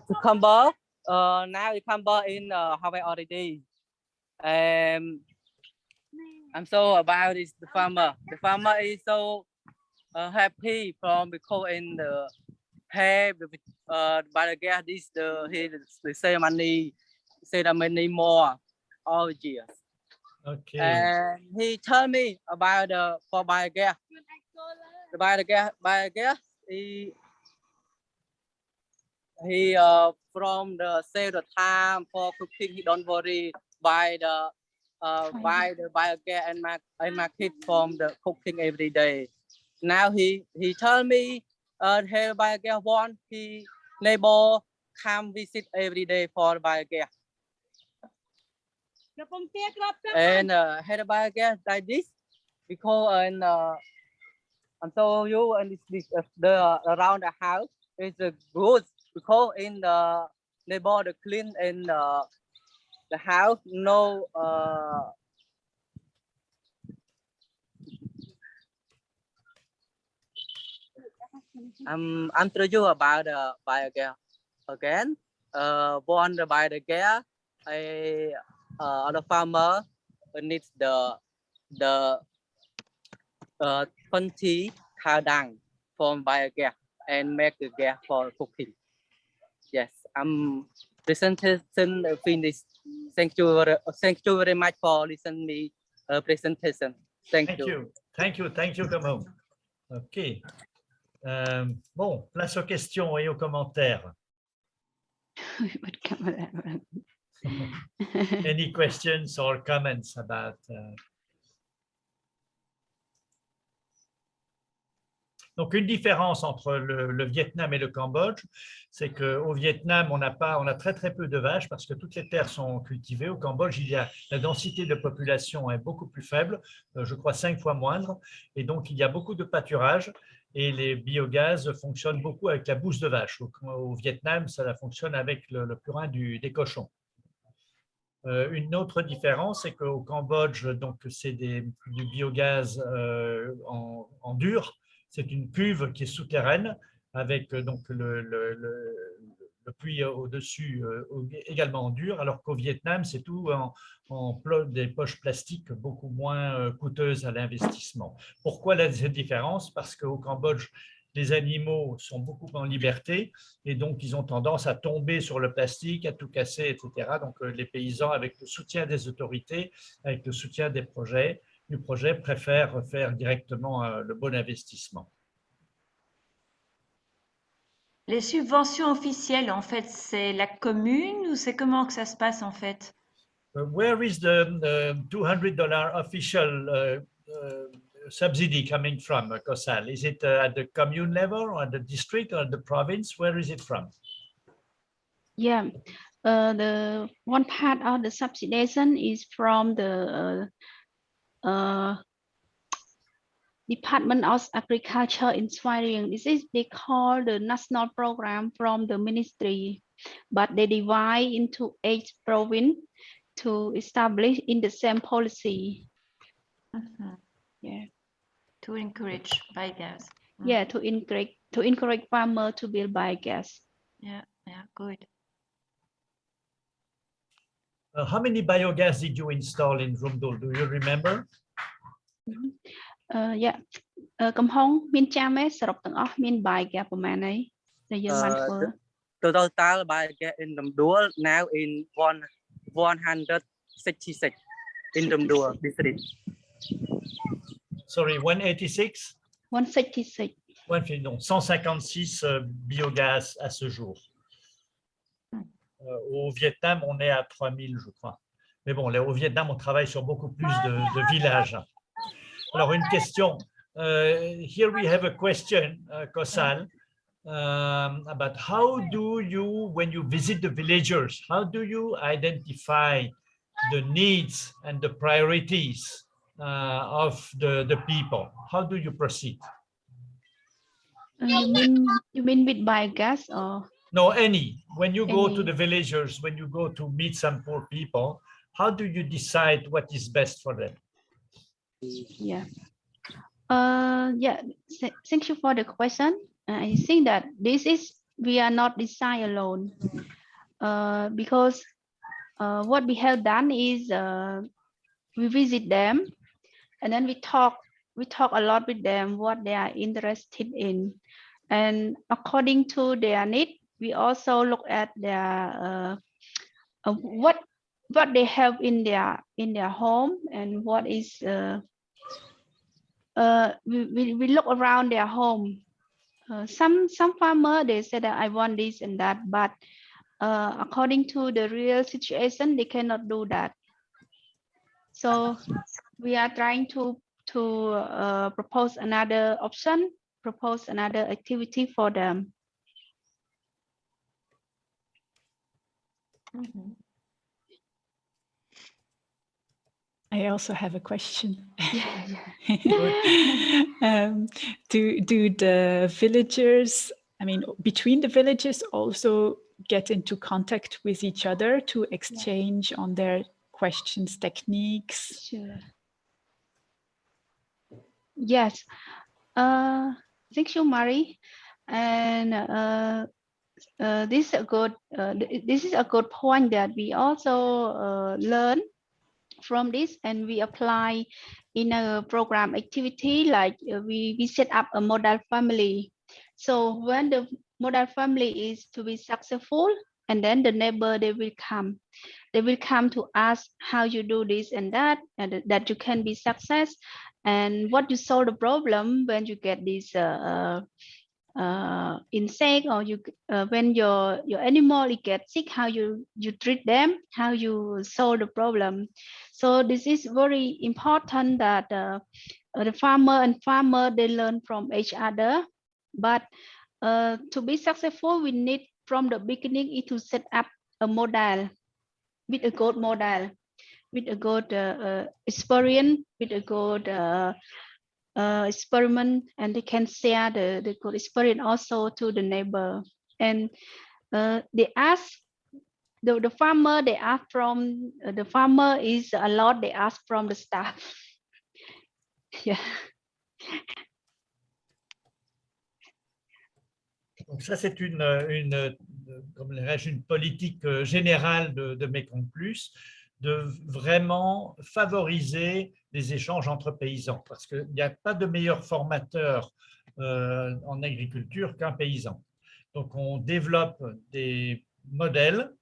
cucumber. Now cucumber in harvest already. I'm so about this the farmer. The farmer is so happy from because in the have the biogas this the save money. Say the many more all years. Okay. And he told me about the for biogas. The biogas he from the save the time for cooking. He don't worry buy the biogas and market from the cooking every day. Now he told me have biogas one he neighbor come visit every day for biogas. And had a biogas like this because and so you and this the around the house is good because in the neighbor the clean in the house no I'm telling you about the biogas again. Born the biogas, the farmer needs the 20 cow dung from biogas and make the gas for cooking. Yes, I'm presentation finished. Thank you very much for listening me presentation. Thank you. Thank you, Camille. Ok. Bon, place aux questions et aux commentaires. Any questions or comments about? Donc, une différence entre le Vietnam et le Cambodge, c'est qu'au Vietnam, on a très peu de vaches parce que toutes les terres sont cultivées. Au Cambodge, la densité de population est beaucoup plus faible, je crois 5 fois moindre, et donc il y a beaucoup de pâturage et les biogaz fonctionnent beaucoup avec la bouse de vache. Au Vietnam, ça fonctionne avec le purin des cochons. Une autre différence, c'est qu'au Cambodge, c'est du biogaz en dur. C'est une cuve qui est souterraine avec donc le puits au-dessus également en dur, alors qu'au Vietnam, c'est tout en des poches plastiques beaucoup moins coûteuses à l'investissement. Pourquoi cette différence? Parce qu'au Cambodge, les animaux sont beaucoup en liberté et donc ils ont tendance à tomber sur le plastique, à tout casser, etc. Donc les paysans, avec le soutien des autorités, avec le soutien du projet, préfèrent faire directement le bon investissement. Les subventions officielles, en fait, c'est la commune ou c'est comment que ça se passe en fait? Where is the $200 official subsidy coming from, Kosal? Is it at the commune level or at the district or the province? Where is it from? Yeah, the one part of the subsidization is from the Department of Agriculture in Sweden. This is they call the national program from the ministry, but they divide into 8 province to establish in the same policy. Yeah. To encourage biogas. Yeah, to encourage farmer to build biogas. Yeah, good. How many biogas did you install in Rumdul? Do you remember? Yeah. កំហុងមានចាំទេសរុបទាំងអស់មាន biogas ប្រមាណហើយដែលយើងបានធ្វើ Total biogas in Rumdul now in 166 in Rumdul district. Sorry, 186? 166. Non, 156 biogaz à ce jour. Au Vietnam, on est à 3000, je crois. Mais bon, au Vietnam, on travaille sur beaucoup plus de villages. Alors, une question. Here we have a question, Kosal, about how do you, when you visit the villagers, how do you identify the needs and the priorities of the people? How do you proceed? You mean with biogas or? No, any. When you go to the villagers, when you go to meet some poor people, how do you decide what is best for them? Yeah. Yeah. Thank you for the question. I think that this is we are not decide alone, because what we have done is we visit them, and then we talk a lot with them what they are interested in, and according to their need, we also look at their what they have in their home, and what is we look around their home. Some farmer they say that I want this and that, but according to the real situation they cannot do that. So we are trying to propose another option, propose another activity for them. I also have a question. Yeah. Do the villagers, I mean, between the villagers also get into contact with each other to exchange on their questions, techniques? Sure. Yes. Thank you, Marie. And this is a good point that we also learn from this, and we apply in a program activity, like we set up a model family. So when the model family is to be successful, and then the neighbor they will come to ask how you do this and that you can be success, and what you solve the problem when you get this insect, or you when your animal get sick, how you treat them, how you solve the problem. So this is very important that the farmer they learn from each other. But to be successful, we need from the beginning to set up a model with a good model, with a good experience, with a good experiment, and they can share the good experience also to the neighbor. And they ask the farmer, they ask from the farmer is a lot, they ask from the staff. Yeah. Donc ça, c'est une politique générale de Mékong Plus, de vraiment favoriser les échanges entre paysans, parce qu'il n'y a pas de meilleur formateur en agriculture qu'un paysan. Donc on développe des modèles.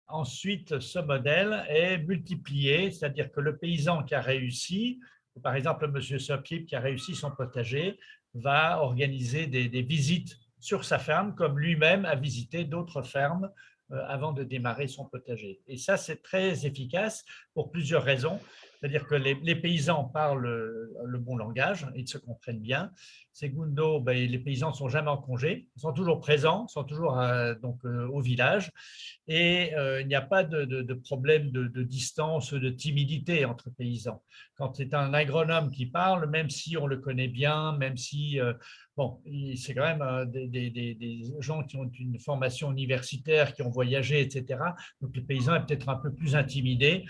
Ensuite, ce modèle est multiplié, c'est-à-dire que le paysan qui a réussi, par exemple M. Sopip qui a réussi son potager, va organiser des visites sur sa ferme, comme lui-même a visité d'autres fermes avant de démarrer son potager. Et ça, c'est très efficace pour plusieurs raisons. C'est-à-dire que les paysans parlent le bon langage, ils se comprennent bien. Segundo, ben, les paysans ne sont jamais en congé, ils sont toujours présents, sont toujours au village. Et il n'y a pas de problème de distance, de timidité entre paysans. Quand c'est un agronome qui parle, même si on le connaît bien, même si, bon, c'est quand même des gens qui ont une formation universitaire, qui ont voyagé, etc. Donc le paysan est peut-être un peu plus intimidé.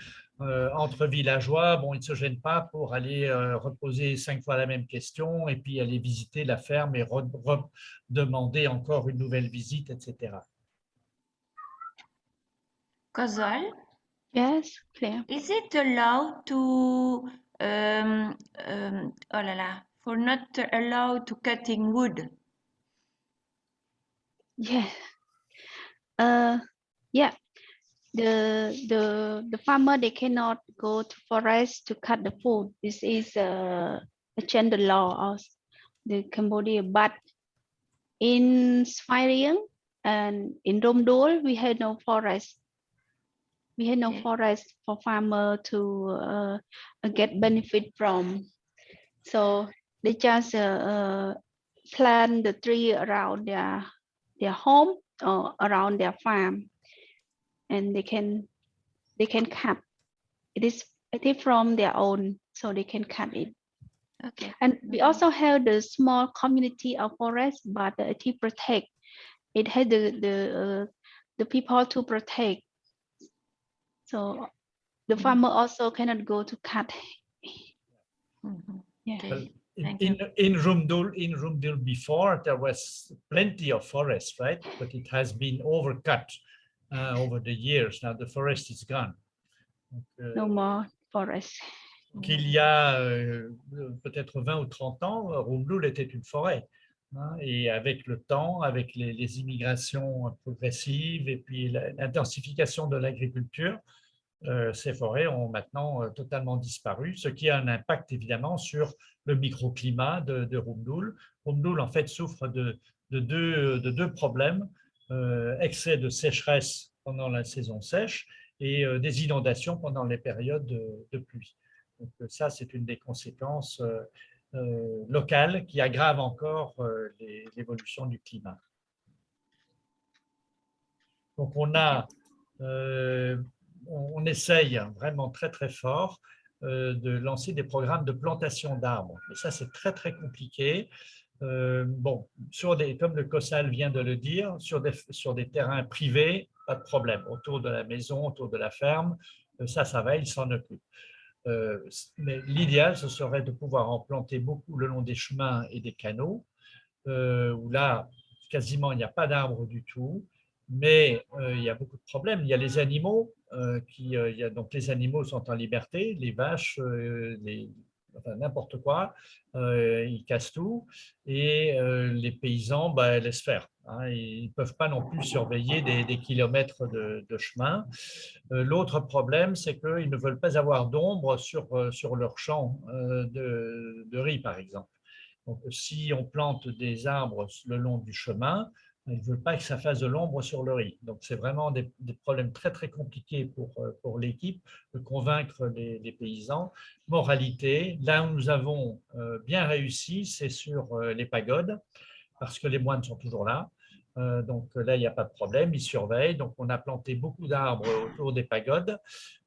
Entre villageois, bon, ils ne se gênent pas pour aller reposer 5 fois la même question et puis aller visiter la ferme et demander encore une nouvelle visite, etc. Kozol, Yes, clear. is it allowed to, oh là là, for not allowed to cutting wood? Yeah. Yeah. The farmer, they cannot go to forest to cut the food. This is a gender law of the Cambodia. But in Svayrieng and in Romdol, we had no forest. We had no forest for farmer to get benefit from. So they just plant the tree around their home or around their farm, and they can cut. It is from their own, so they can cut it. Okay. And we also have the small community of forest, but it protect. It had the people to protect. So the farmer also cannot go to cut. Yeah. Well, in Rumdul before, there was plenty of forest, right? But it has been overcut over the years. Now the forest is gone. Donc, no more forest. Qu'il y a peut-être 20 ou 30 ans, Rumdul était une forêt. Hein, et avec le temps, avec les immigrations progressives et puis l'intensification de l'agriculture, ces forêts ont maintenant totalement disparu, ce qui a un impact évidemment sur le microclimat de Rumdul. Rumdul, en fait, souffre de deux problèmes, excès de sécheresse pendant la saison sèche et des inondations pendant les périodes de pluie. Donc ça, c'est une des conséquences locales qui aggravent encore l'évolution du climat. Donc on essaye vraiment très très fort de lancer des programmes de plantation d'arbres. Mais ça, c'est très très compliqué. Bon, comme le COSAL vient de le dire, sur des terrains privés, pas de problème. Autour de la maison, autour de la ferme, ça va, ils s'en occupent. Mais l'idéal, ce serait de pouvoir en planter beaucoup le long des chemins et des canaux, où là, quasiment, il n'y a pas d'arbres du tout. Mais il y a beaucoup de problèmes. Il y a les animaux, donc les animaux sont en liberté, les vaches, enfin, n'importe quoi, ils cassent tout. Et les paysans laissent faire. Hein, ils ne peuvent pas non plus surveiller des kilomètres de chemin. L'autre problème, c'est qu'ils ne veulent pas avoir d'ombre sur leur champ de riz, par exemple. Donc, si on plante des arbres le long du chemin, ils ne veulent pas que ça fasse de l'ombre sur le riz. Donc, c'est vraiment des problèmes très, très compliqués pour l'équipe de convaincre les paysans. Moralité, là où nous avons bien réussi, c'est sur les pagodes, parce que les moines sont toujours là. Donc là, il n'y a pas de problème, ils surveillent. Donc, on a planté beaucoup d'arbres autour des pagodes.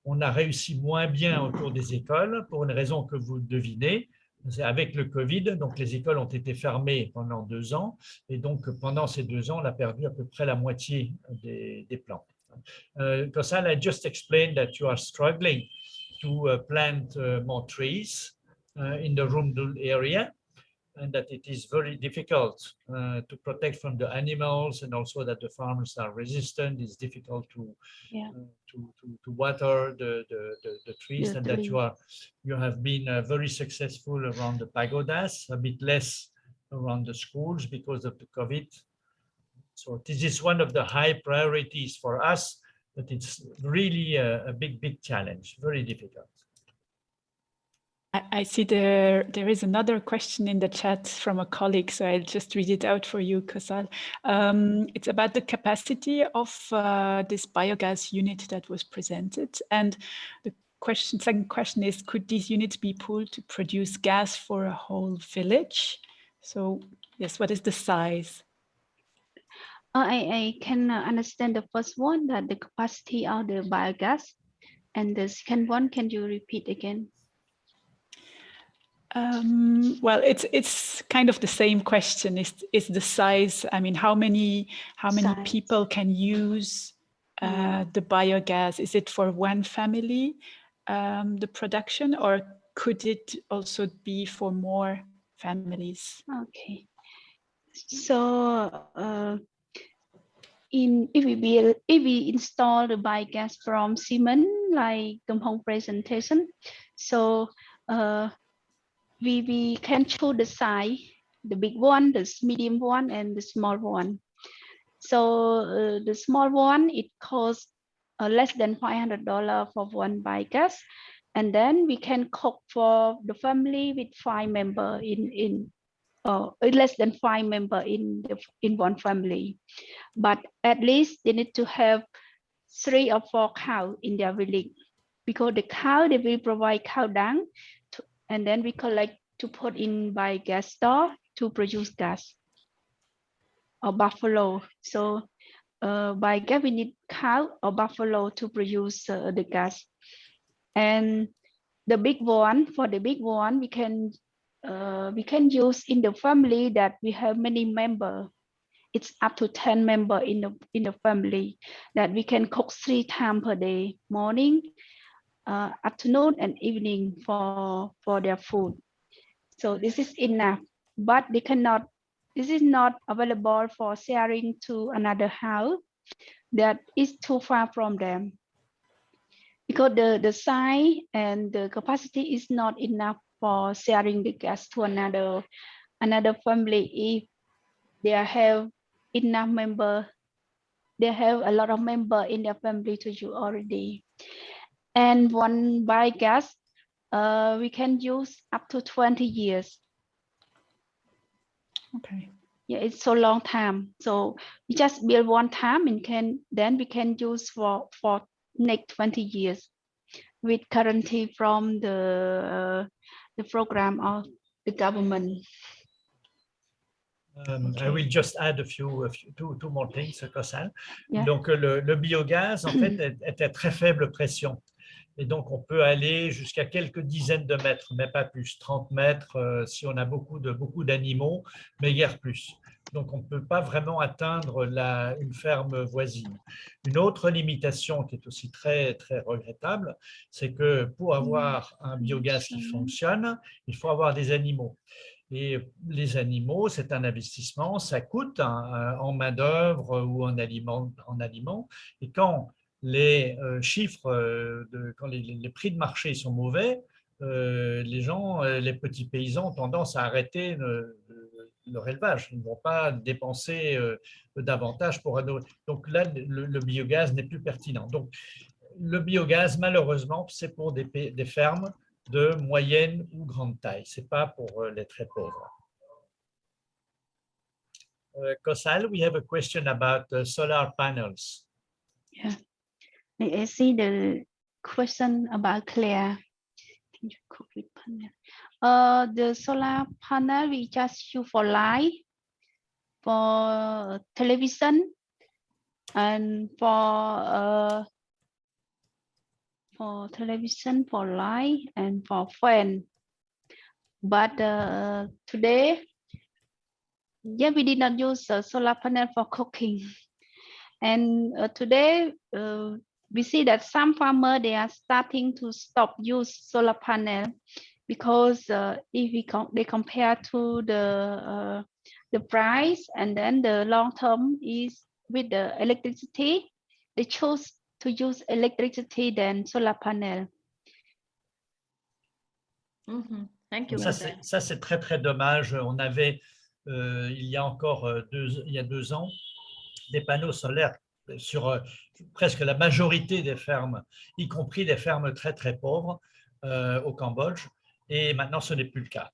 On a réussi moins bien autour des écoles, pour une raison que vous devinez. Avec le Covid, donc les écoles ont été fermées pendant 2 ans, et donc pendant ces 2 ans, on a perdu à peu près la moitié des plantes. Kosal, I just explained that you are struggling to plant more trees in the Rumdul area, and that it is very difficult to protect from the animals, and also that the farmers are resistant. It's difficult to water the trees, and that you have been very successful around the pagodas, a bit less around the schools because of the COVID. So this is one of the high priorities for us, but it's really a big challenge, very difficult. I see there is another question in the chat from a colleague, so I'll just read it out for you, Kosal. It's about the capacity of this biogas unit that was presented. And the second question is, could these units be pooled to produce gas for a whole village? So yes, what is the size? I can understand the first one, that the capacity of the biogas, and the second one, can you repeat again? Well, it's kind of the same question. Is the size? I mean, how many people can use the biogas? Is it for one family, the production, or could it also be for more families? Okay. So if we install the biogas from Siemens, like Tum Hong presentation, so we can choose the size, the big one, the medium one, and the small one. So the small one, it costs less than $500 for one biogas, and then we can cook for the family with 5 members in less than 5 members in one family. But at least they need to have 3 or 4 cows in their village, because the cow, they will provide cow dung, and then we collect to put in biogas store to produce gas, or buffalo. So biogas, we need cow or buffalo to produce the gas. And the big one, for the big one, we can use in the family that we have many members. It's up to 10 members in the family, that we can cook 3 times per day, morning, afternoon, and evening for their food. So this is enough, but they cannot. This is not available for sharing to another house that is too far from them, because the size and the capacity is not enough for sharing the gas to another family. If they have enough member, they have a lot of member in their family to use already. And one biogas, we can use up to 20 years. Okay. Yeah, it's so long time. So we just build one time and then we can use for next 20 years with guarantee from the program of the government. I will just add two more things, Kossal. Yeah. Donc, le biogaz, en fait, est à très faible pression. Et donc, on peut aller jusqu'à quelques dizaines de mètres, mais pas plus, 30 mètres si on a beaucoup d'animaux, mais guère plus. Donc, on ne peut pas vraiment atteindre une ferme voisine. Une autre limitation qui est aussi très, très regrettable, c'est que pour avoir un biogaz qui fonctionne, il faut avoir des animaux. Et les animaux, c'est un investissement, ça coûte en main-d'œuvre ou en aliments. Et quand les chiffres, quand les prix de marché sont mauvais, les gens, les petits paysans ont tendance à arrêter leur élevage. Ils ne vont pas dépenser davantage pour un autre. Donc là, le biogaz n'est plus pertinent. Donc le biogaz, malheureusement, c'est pour des fermes de moyenne ou grande taille. Ce n'est pas pour les très pauvres. Kossal, we have a question about solar panels. Yeah. I see the question about Claire. Can you cook with panel? The solar panel we just use for light, for television, and for television, for light, and for fan. But today, yeah, we did not use a solar panel for cooking. And today, we see that some farmers, they are starting to stop use solar panel, because if they compare to the price, and then the long term is with the electricity, they choose to use electricity than solar panel. Thank you. Ça, c'est très, très dommage. On avait, il y a encore 2 ans, des panneaux solaires sur presque la majorité des fermes, y compris des fermes très, très pauvres au Cambodge. Et maintenant, ce n'est plus le cas.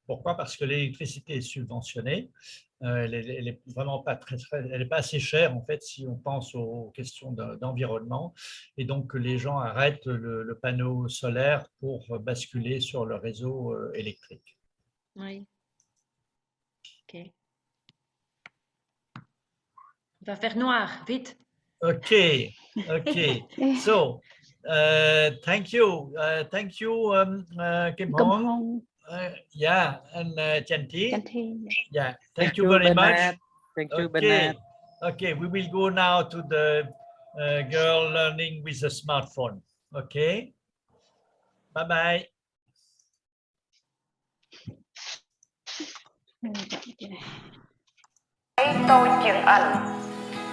Pourquoi? Parce que l'électricité est subventionnée. Elle est vraiment pas elle est pas assez chère en fait si on pense aux questions d'environnement. Et donc les gens arrêtent le panneau solaire pour basculer sur le réseau électrique. Oui. Ok. Il va faire noir, vite. Okay. So, thank you, Kim Hong. Yeah, and Chanti. Yeah, thank you very much. Thank you, Okay. Bernard. Okay, we will go now to the girl learning with a smartphone. Okay. Bye bye. Tôi chừng ảnh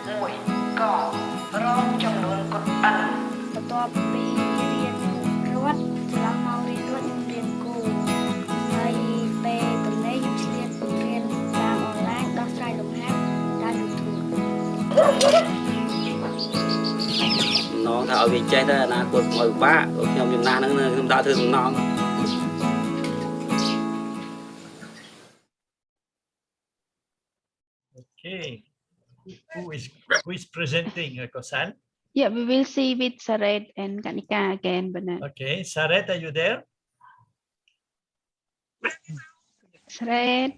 mùi cỏ rong trong đường cột ảnh tôi bị riêng rốt là mau đi rốt những riêng cô hay về tuần này những chuyện riêng làm online đọc sai đồng hát đã được thường nó thảo vì chết đó là cột mồi ba trong Việt Nam nó chúng ta thường non. Okay. Who is presenting, Kosan? Yeah, we will see with Saret and Kanika again, Bernard. Okay, Saret, are you there? Saret,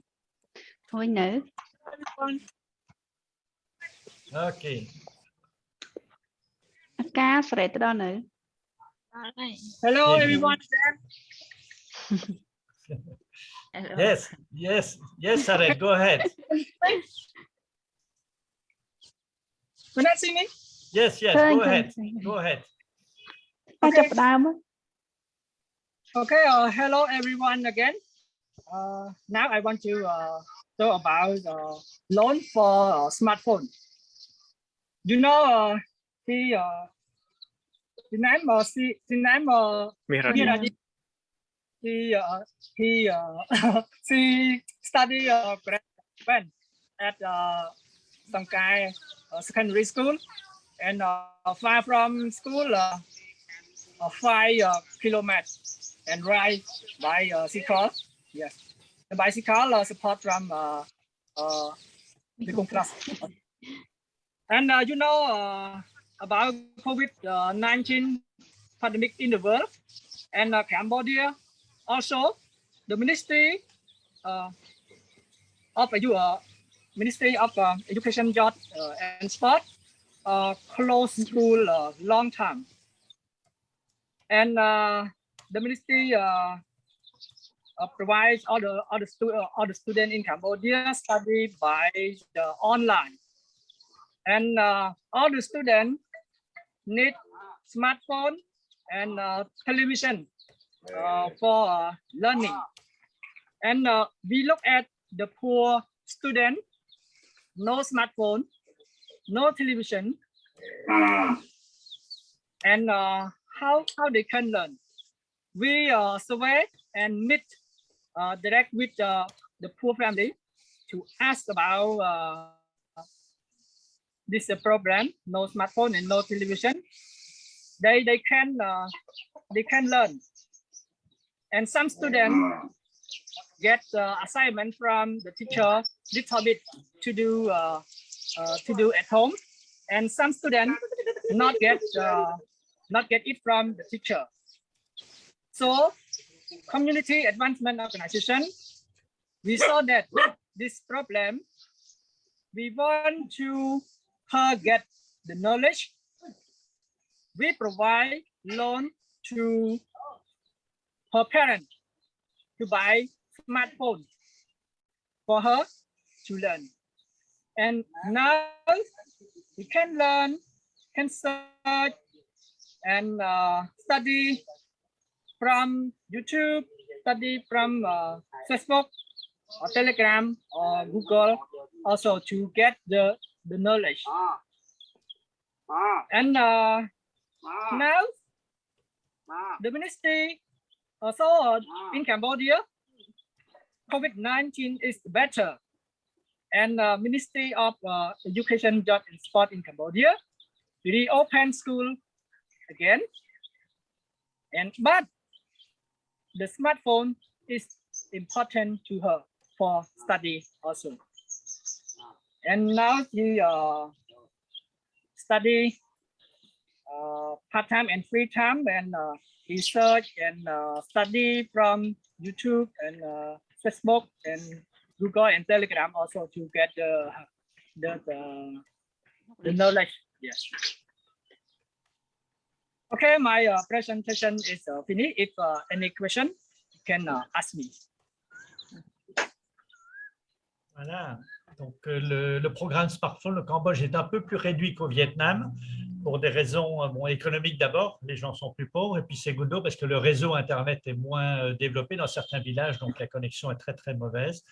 thôi nữ. Okay. Ca Saret đó nữ. Hello, everyone. Hello. Yes, Saret, go ahead. Can I see me? Yes, go ahead. Go ahead. Okay. Okay, hello everyone again. Now I want to talk about loan for smartphone. You know, the name she study grade at Sangkai secondary school, and far from school 5 kilometers, and ride by bicycle. Yes, the bicycle support from Mékong Plus. And you know about COVID-19 pandemic in the world, and Cambodia also the Ministry of Ministry of Education, Youth and Sport closed school long time, and the ministry provides all the students in Cambodia study by the online, and all the students need smartphone and television for learning, and we look at the poor student. No smartphone, no television, and how they can learn. We survey and meet direct with the poor family to ask about this problem. No smartphone and no television. They can learn, and some students get assignment from the teacher little bit to do at home, and some students not get it from the teacher. So community advancement organization, we saw that this problem, we want to get the knowledge. We provide loan to her parents to buy smartphone for her to learn, and now we can learn, can search and study from YouTube, study from Facebook or Telegram or Google, also to get the knowledge. And now the ministry also in Cambodia, COVID-19 is better, and Ministry of Education, Youth and Sport in Cambodia reopen school again, and but the smartphone is important to her for study also. And now she study part-time and free time, and research and study from YouTube and Facebook and Google and Telegram also to get the knowledge. Yes. Okay, my presentation is finished. If any question, you can ask me. Voilà. Donc, le programme smartphone au Cambodge est un peu plus réduit qu'au Vietnam pour des raisons économiques d'abord. Les gens sont plus pauvres. Et puis, secondo, parce que le réseau Internet est moins développé dans certains villages. Donc, la connexion est très, très mauvaise.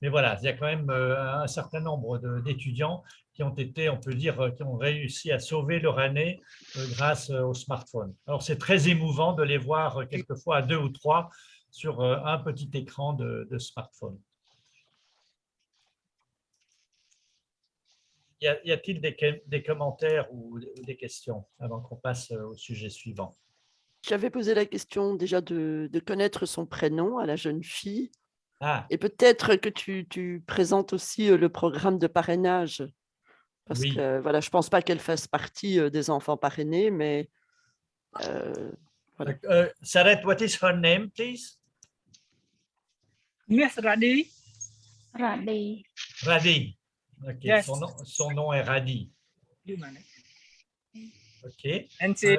Mais voilà, il y a quand même un certain nombre d'étudiants qui ont été, on peut dire, qui ont réussi à sauver leur année grâce au smartphone. Alors, c'est très émouvant de les voir quelquefois à 2 ou 3 sur un petit écran de smartphone. Y a-t-il des commentaires ou des questions avant qu'on passe au sujet suivant? J'avais posé la question déjà de connaître son prénom à la jeune fille. Ah. Et peut-être que tu présentes aussi le programme de parrainage. Parce oui. que voilà, je ne pense pas qu'elle fasse partie des enfants parrainés, mais voilà. Saret, what is her name, please? Miss Radi. Radi. Radi. Ok, yes. son nom est Radi. Ok. And she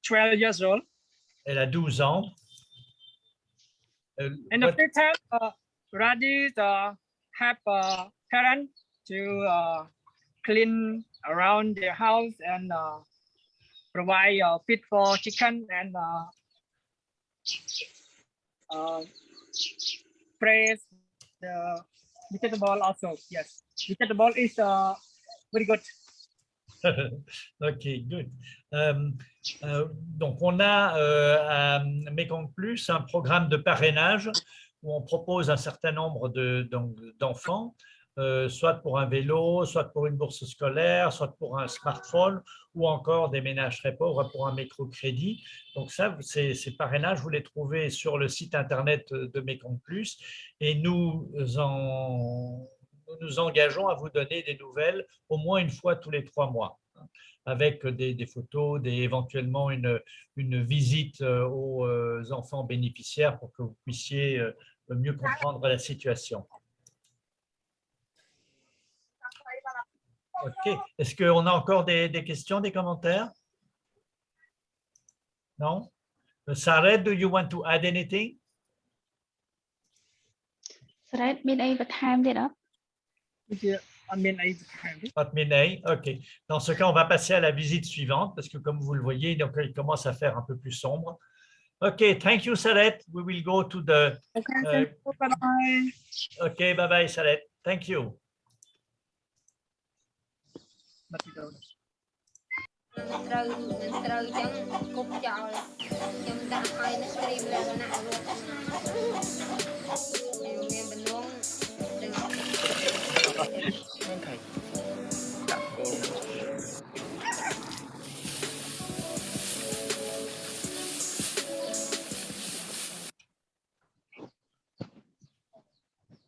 12 years old. Elle a 12 ans. And the free time, Radi have parents to clean around their house and provide feed for chicken and praise the vegetable also. Yes, vegetable is very good. Ok, good. Donc, on a à Mékong Plus un programme de parrainage où on propose un certain nombre d'enfants, soit pour un vélo, soit pour une bourse scolaire, soit pour un smartphone, ou encore des ménages très pauvres pour un microcrédit. Donc ça, ces parrainages, vous les trouvez sur le site internet de Mékong Plus, et nous nous engageons à vous donner des nouvelles au moins une fois tous les 3 mois, avec des photos, éventuellement une visite aux enfants bénéficiaires pour que vous puissiez mieux comprendre la situation. Ok. Est-ce qu'on a encore des questions, des commentaires? Non? Saret, do you want to add anything? Saret,មានអីបន្ថែមទៀតអត់? Ok. Dans ce cas, on va passer à la visite suivante parce que comme vous le voyez, donc, il commence à faire un peu plus sombre. Ok, thank you, Saret. We will go to the... bye-bye. Ok, bye-bye, Saret. Thank you.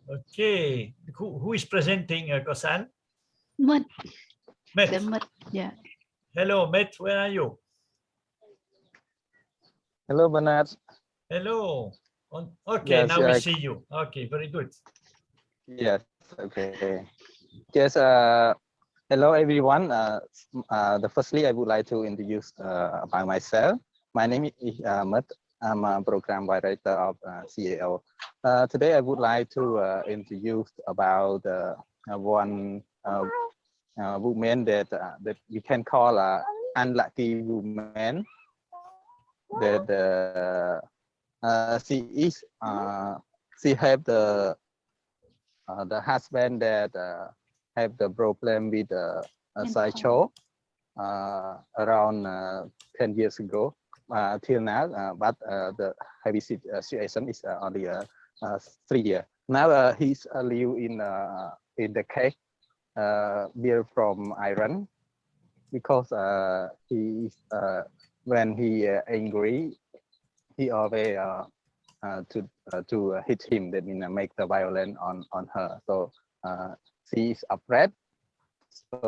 Okay, who is presenting, Kosan? Met. Met. Yeah. Hello, Met, where are you? Hello, Bernard. Hello. Okay, yes, now we see you. Okay, very good. Yes, okay. Yes, hello, everyone. Firstly, I would like to introduce about myself. My name is Met. I'm a program director of CAO. Today, I would like to introduce about one woman that you can call unlucky woman. That she have the husband that have the problem with a sideshow around 10 years ago till now, but the heavy situation is only 3 years. Now he's live in the cage beer from Iran because he when he angry, he always to hit him. That means make the violence on her. So she is afraid. So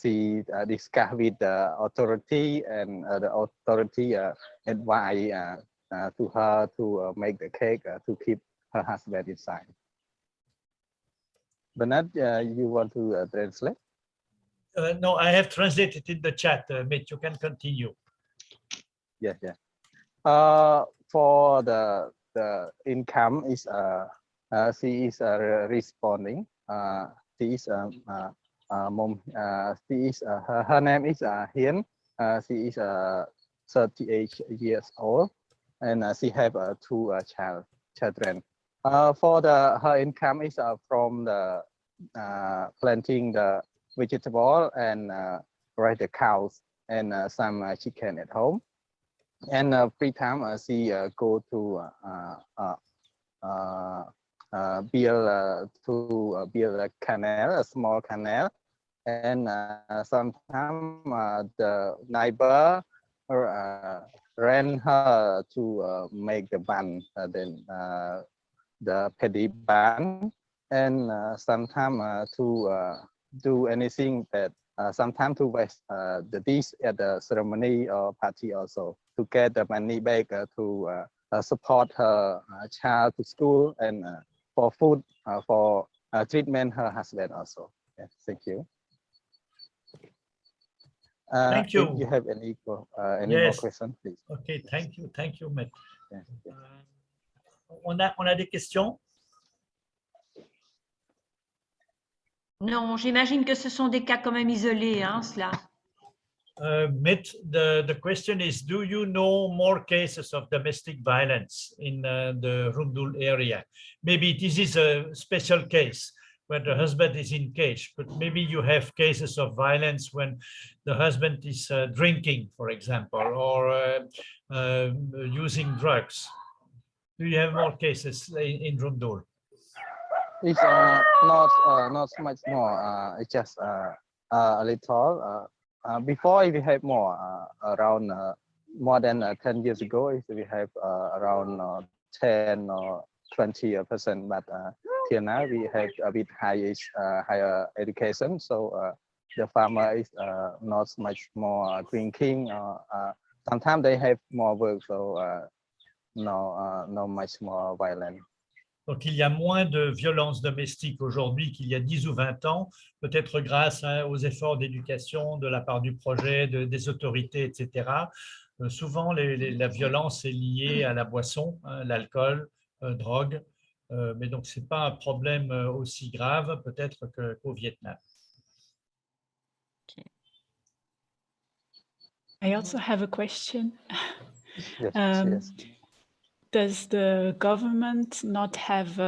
she discussed with the authority, and the authority advised to her to make the cake to keep her husband inside. Bernard, you want to translate? No, I have translated in the chat. Mitt, you can continue. Yeah. For the income is she is responding. She is mom. She is her name is Hien. She is 38 years old, and she have two children. For her income is from the planting the vegetable and raise the cows and some chicken at home. And free time she go to build a canal, a small canal, and sometimes the neighbor rent her to make the bun, then the paddy bun, and sometimes to do anything that sometimes to waste the dish at the ceremony or party also, to get the money back to support her child to school, and for food, for treatment her husband also. Yes, thank you. Thank you. If you have any Yes. more questions, please. Okay, thank you, Matt. Yeah, okay. On a des questions? Non, j'imagine que ce sont des cas quand même isolés, hein, cela. Mitt, the question is, do you know more cases of domestic violence in the Rundul area? Maybe this is a special case where the husband is in cage, but maybe you have cases of violence when the husband is drinking, for example, or using drugs. Do you have more cases in Rundul? It's not so much more. It's just a little. Before we have more, around more than 10 years ago, we have around 10 or 20%. But till now we have a bit higher education, so the farmer is not much more drinking. Sometimes they have more work, so no much more violent. Donc, il y a moins de violences domestiques aujourd'hui qu'il y a 10 ou 20 ans, peut-être grâce aux efforts d'éducation de la part du projet, des autorités, etc. Souvent, la violence est liée à la boisson, l'alcool, drogue, mais donc ce n'est pas un problème aussi grave peut-être qu'au Vietnam. I also have a question. Yes, yes. Does the government not have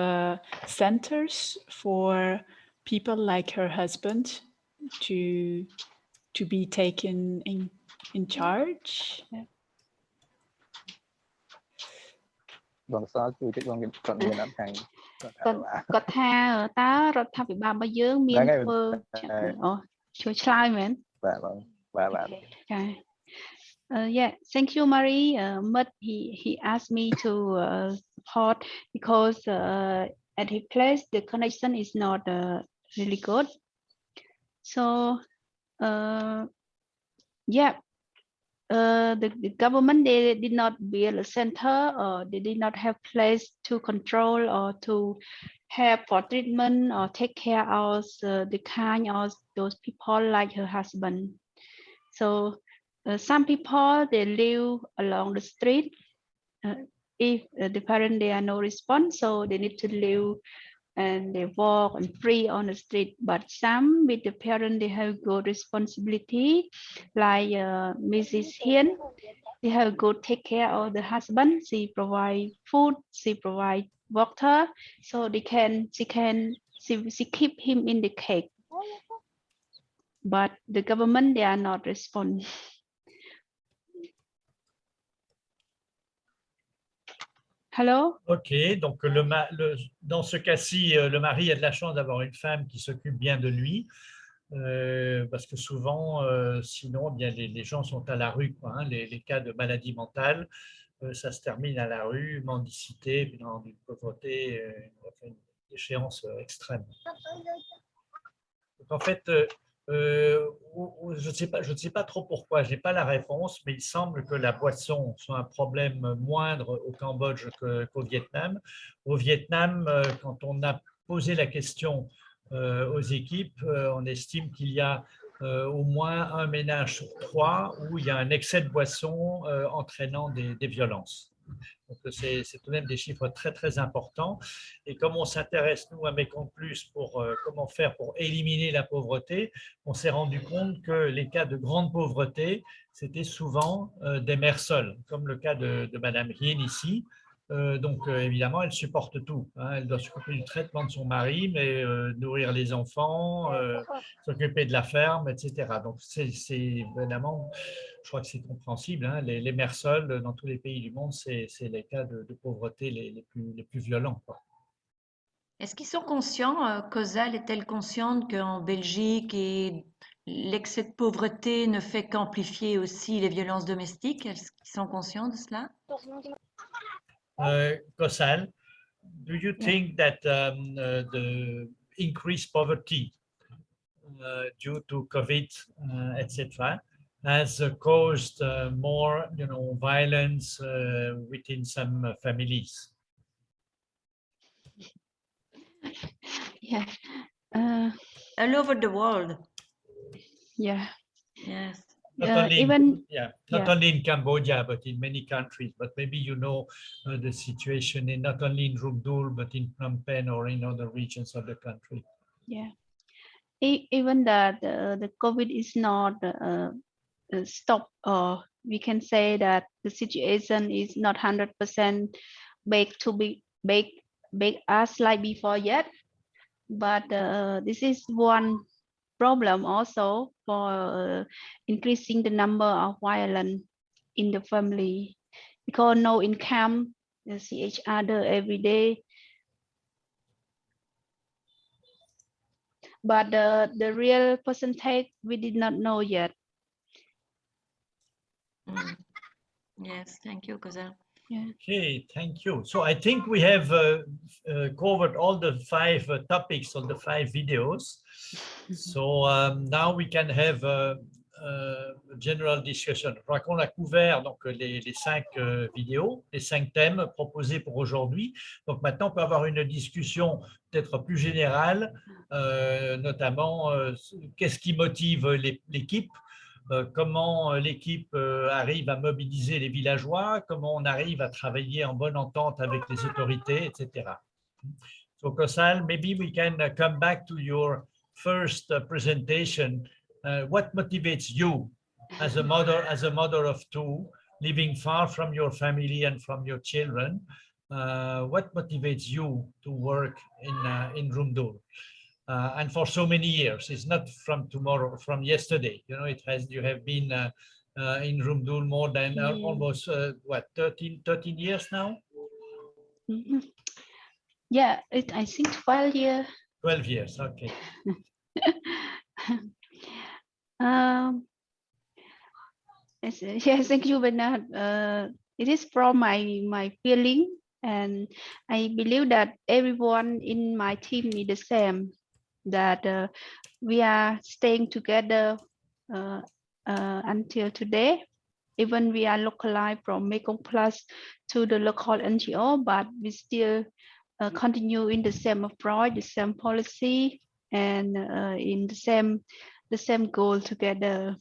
centers for people like her husband to be taken in charge?គាត់ថាតើរដ្ឋាភិបាលរបស់យើងមានធ្វើជួយឆ្លើយមែន Yeah, thank you, Marie. But he asked me to support because at his place the connection is not really good. So yeah, the government, they did not build a center, or they did not have place to control or to have for treatment or take care of the kind of those people like her husband. So some people, they live along the street. If the parent, they are no response, so they need to live and they walk and free on the street. But some with the parent, they have good responsibility, like Mrs. Hien, they have good take care of the husband. She provide food, she provide water, so she keep him in the cage. But the government, they are not respond. Hello? Ok, donc dans ce cas-ci, le mari a de la chance d'avoir une femme qui s'occupe bien de lui. Parce que souvent, sinon, bien, les gens sont à la rue, quoi, hein. Les cas de maladie mentale, ça se termine à la rue, mendicité, puis dans une pauvreté, une déchéance extrême. Donc, en fait, je ne sais pas trop pourquoi, je n'ai pas la réponse, mais il semble que la boisson soit un problème moindre au Cambodge qu'au Vietnam. Au Vietnam, quand on a posé la question aux équipes, on estime qu'il y a au moins un ménage sur 3 où il y a un excès de boisson entraînant des violences. Donc, c'est tout de même des chiffres très, très importants. Et comme on s'intéresse, nous, à Mékong Plus, pour comment faire pour éliminer la pauvreté, on s'est rendu compte que les cas de grande pauvreté, c'était souvent des mères seules, comme le cas de Madame Hien ici. Donc, évidemment, elle supporte tout, hein. Elle doit s'occuper du traitement de son mari, mais nourrir les enfants, s'occuper de la ferme, etc. Donc, c'est évidemment, je crois que c'est compréhensible, hein. Les mères seules, dans tous les pays du monde, c'est les cas de pauvreté les plus violents, quoi. Est-ce qu'ils sont conscients, Cosal est-elle consciente qu'en Belgique l'excès de pauvreté ne fait qu'amplifier aussi les violences domestiques? Est-ce qu'ils sont conscients de cela? Kosal, do you think that the increased poverty due to COVID, etc., has caused more, violence within some families? Yeah. All over the world. Yeah. Yes. Not only Even not only in Cambodia, but in many countries. But maybe the situation not only in Rumdul, but in Phnom Penh or in other regions of the country. Yeah. Even that the COVID is not stopped, or we can say that the situation is not 100% back to be back as like before yet. But this is one problem also for increasing the number of violence in the family, because now in camp they see each other every day. But the real percentage we did not know yet. Yes, thank you, Kosal. Yeah. Okay, thank you. So I think we have covered all the 5 topics on the 5 videos. So now we can have a general discussion. Je crois qu'on a couvert donc les 5 vidéos, les 5 thèmes proposés pour aujourd'hui. Donc maintenant, on peut avoir une discussion peut-être plus générale, notamment qu'est-ce qui motive l'équipe, comment l'équipe arrive à mobiliser les villageois, comment on arrive à travailler en bonne entente avec les autorités, etc. So Kosal, maybe we can come back to your first presentation. What motivates you as a mother of 2, living far from your family and from your children? What motivates you to work in Rumdul? And for so many years, it's not from tomorrow, from yesterday. You have been in Rumdul more than almost 13 years now. Mm-hmm. Yeah, I think 12 years. 12 years, okay. Yes, thank you, Bernard. It is from my feeling, and I believe that everyone in my team is the same. That we are staying together until today. Even we are localized from Mékong Plus to the local NGO, but we still continue in the same approach, the same policy, and in the same goal together.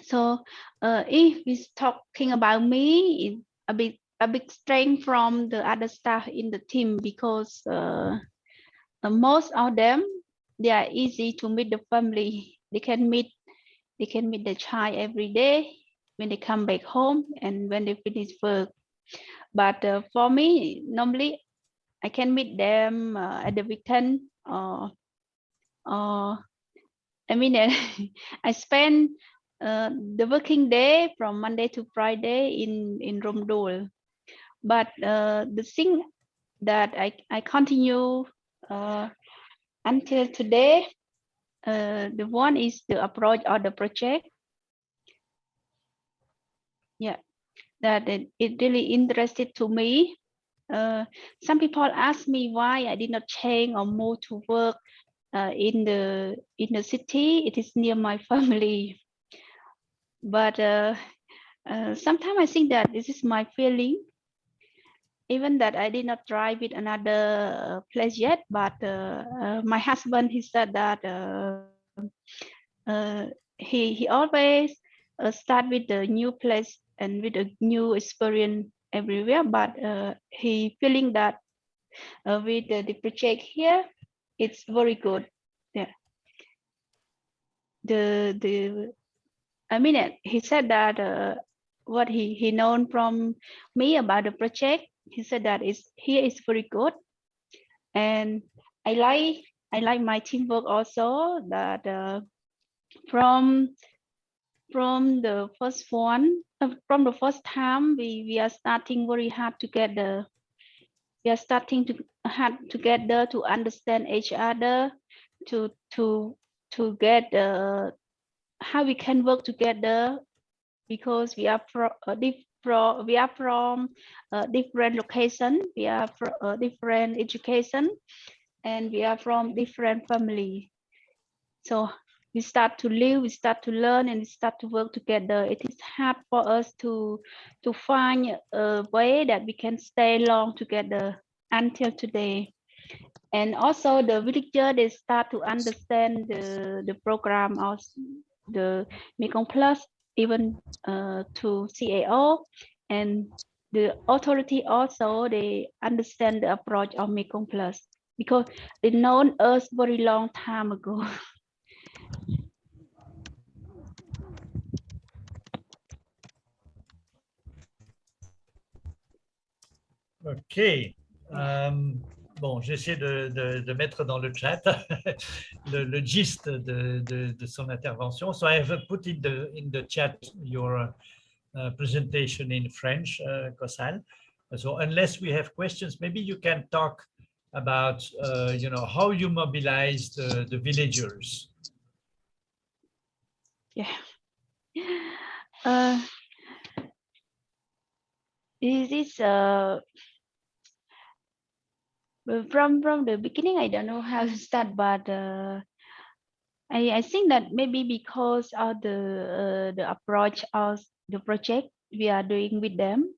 So if we're talking about me, it's a big strength from the other staff in the team, because most of them, they are easy to meet the family. They can meet the child every day when they come back home and when they finish work. But for me, normally I can meet them at the weekend, or I mean, I spend the working day from Monday to Friday in Rumdul. But the thing that I continue until today, The one is the approach or the project. Yeah, that it really interested to me. Some people ask me why I did not change or move to work in the city. It is near my family, but sometimes I think that this is my feeling. Even that I did not try with another place yet, but my husband, he said that he always start with the new place and with a new experience everywhere, but he feeling that with the project here, it's very good. Yeah. I mean, he said that what he known from me about the project, he said that here is very good, and I like my teamwork also. That from the first one, from the first time we are starting very hard together. We are starting to hard together to understand each other, to get how we can work together, because we are from different location, we are from different education, and we are from different family. So we start to live, we start to learn, and we start to work together. It is hard for us to find a way that we can stay long together until today. And also the villager, they start to understand the program of the Mékong Plus, even to CAO, and the authority also, they understand the approach of Mékong Plus because they known us very long time ago. OK. Bon, j'essaie de mettre dans le chat le gist de son intervention. So I have put in the chat your presentation in French, Kosal. So unless we have questions, maybe you can talk about how you mobilize the villagers. Yeah. This is from the beginning. I don't know how to start, but I think that maybe because of the approach of the project we are doing with them,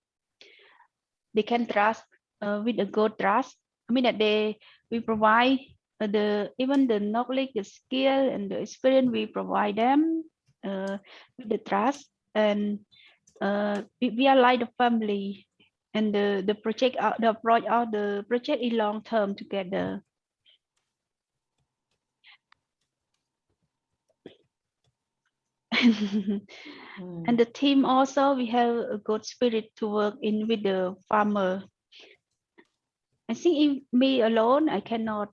they can trust with a good trust. I mean that we provide even the knowledge, the skill, and the experience we provide them with the trust, and we are like the family, and the project, the approach of the project is long term together. And the team also, we have a good spirit to work in with the farmer. I think if me alone, I cannot.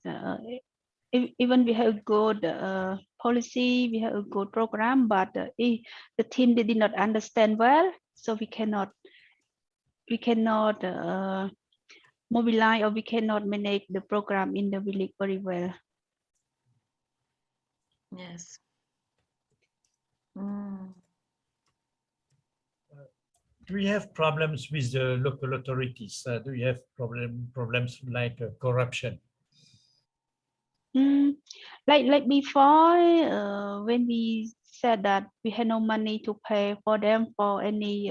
Even we have good policy, we have a good program, but if the team they did not understand well, so we cannot mobilize, or we cannot manage the program in the village very well. Yes. Do you have problems with the local authorities? Do you have problems like corruption? Like before, when we said that we had no money to pay for them for any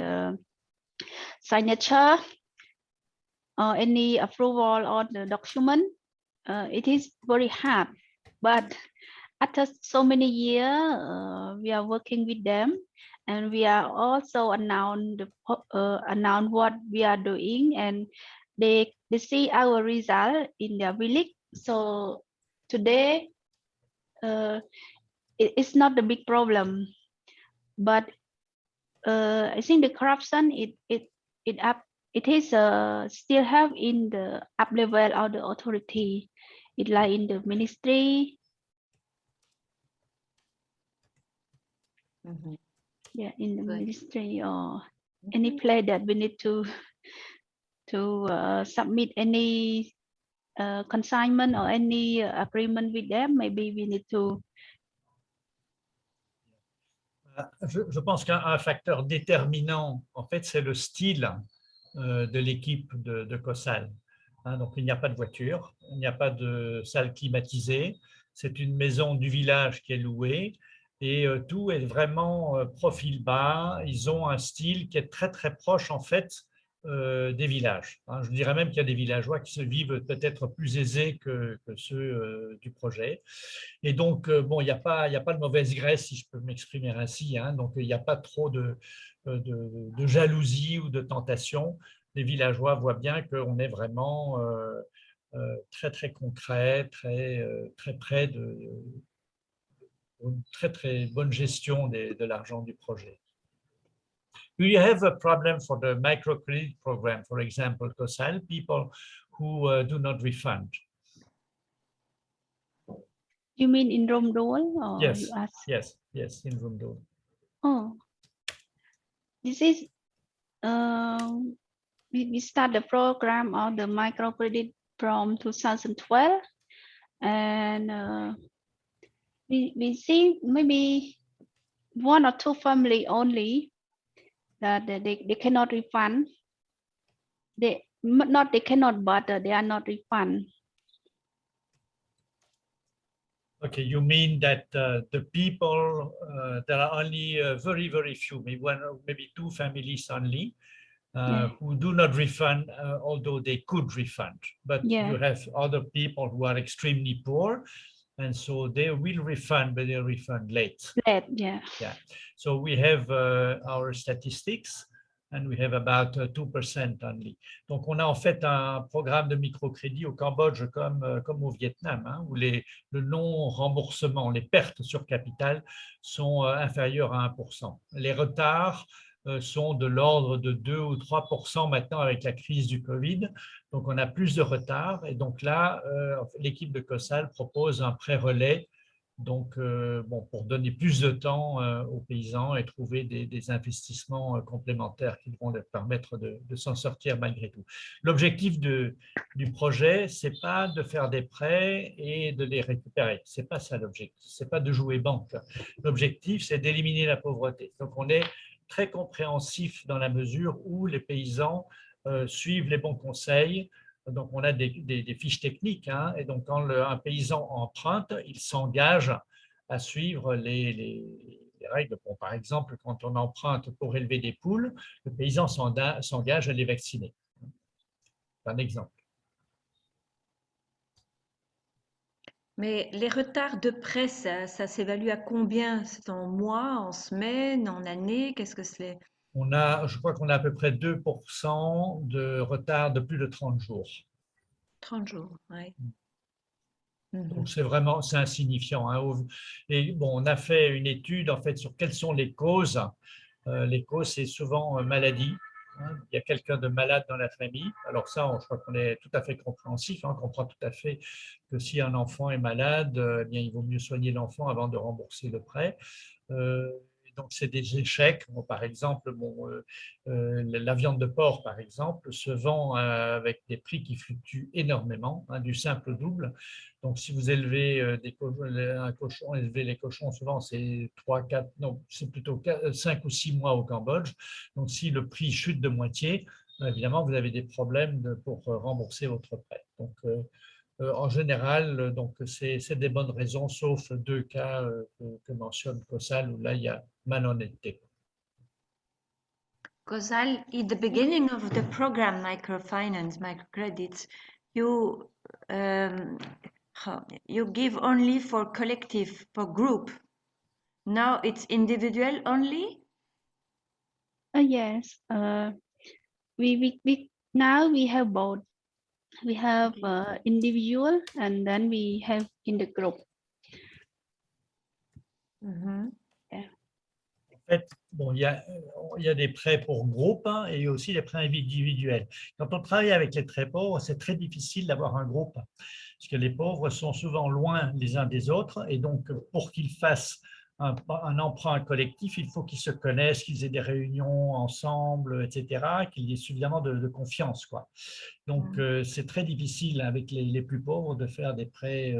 signature or any approval on the document, it is very hard. But after so many years, we are working with them, and we are also announce what we are doing, and they see our result in their village. So today, it's not a big problem, but I think the corruption it is still have in the up level of the authority. It like in the ministry. Yeah, in the ministry or any place that we need to submit any consignment or any agreement with them. Maybe we need to Je pense qu'un facteur déterminant, en fait, c'est le style de l'équipe de COSAL. Donc, il n'y a pas de voiture, il n'y a pas de salle climatisée. C'est une maison du village qui est louée et tout est vraiment profil bas. Ils ont un style qui est très, très proche, en fait, des villages. Je dirais même qu'il y a des villageois qui se vivent peut-être plus aisés que ceux du projet. Et donc, bon, il n'y a pas de mauvaise graisse, si je peux m'exprimer ainsi. Donc, il n'y a pas trop de jalousie ou de tentation. Les villageois voient bien qu'on est vraiment très, très concret, très près d'une très, très bonne gestion de l'argent du projet. Do you have a problem for the microcredit program, for example, COSAL, people who do not refund? You mean in Romdol? Or Yes, you ask? yes, in Romdol. Oh, this is we start the program of the microcredit from 2012, and we see maybe 1 or 2 family only that they cannot refund. They cannot, but they are not refund. Okay, you mean that the people, there are only very, very few, maybe 2 families only, who do not refund, although they could refund. But you have other people who are extremely poor, and so they will refund, but they'll refund late. Yeah. So we have our statistics, and we have about 2% only. Donc, on a en fait un programme de microcrédit au Cambodge comme au Vietnam, où le non-remboursement, les pertes sur capital sont inférieures à 1%. Les retards sont de l'ordre de 2 ou 3% maintenant avec la crise du Covid. Donc, on a plus de retard. Et donc là, l'équipe de COSAL propose un prêt relais, donc pour donner plus de temps aux paysans et trouver des investissements complémentaires qui vont leur permettre de s'en sortir malgré tout. L'objectif du projet, ce n'est pas de faire des prêts et de les récupérer. Ce n'est pas ça l'objectif. Ce n'est pas de jouer banque. L'objectif, c'est d'éliminer la pauvreté. Donc, on est très compréhensif dans la mesure où les paysans suivent les bons conseils. Donc, on a des fiches techniques, et donc quand un paysan emprunte, il s'engage à suivre les règles. Bon, par exemple, quand on emprunte pour élever des poules, le paysan s'engage à les vacciner. C'est un exemple. Mais les retards de prêt, ça s'évalue à combien? C'est en mois, en semaines, en années? Qu'est-ce que c'est? Je crois qu'on a à peu près 2% de retard de plus de 30 jours. 30 jours, oui. Donc, c'est insignifiant. Et bon, on a fait une étude en fait sur quelles sont les causes. Les causes, c'est souvent maladie. Il y a quelqu'un de malade dans la famille. Alors ça, je crois qu'on est tout à fait compréhensif. On comprend tout à fait que si un enfant est malade, eh bien, il vaut mieux soigner l'enfant avant de rembourser le prêt. Donc, c'est des échecs. Par exemple, la viande de porc, par exemple, se vend avec des prix qui fluctuent énormément, du simple au double. Donc, si vous élevez un cochon, les cochons, souvent, c'est 3, 4, non, c'est plutôt 5 ou 6 mois au Cambodge. Donc, si le prix chute de moitié, évidemment, vous avez des problèmes pour rembourser votre prêt. Donc, en général, c'est des bonnes raisons, sauf 2 cas que mentionne COSAL, où là, il y a malhonnêteté. COSAL, at the beginning of the program, microcredits, you give only for collective, for group. Now it's individual only? Yes. Now we have both. We have individual and then we have in the group. En fait, bon, il y a des prêts pour groupe et aussi des prêts individuels. Quand on travaille avec les très pauvres, c'est très difficile d'avoir un groupe parce que les pauvres sont souvent loin les uns des autres et donc pour qu'ils fassent un emprunt collectif, il faut qu'ils se connaissent, qu'ils aient des réunions ensemble, etc., qu'il y ait suffisamment de confiance, quoi. Donc, c'est très difficile avec les plus pauvres de faire des prêts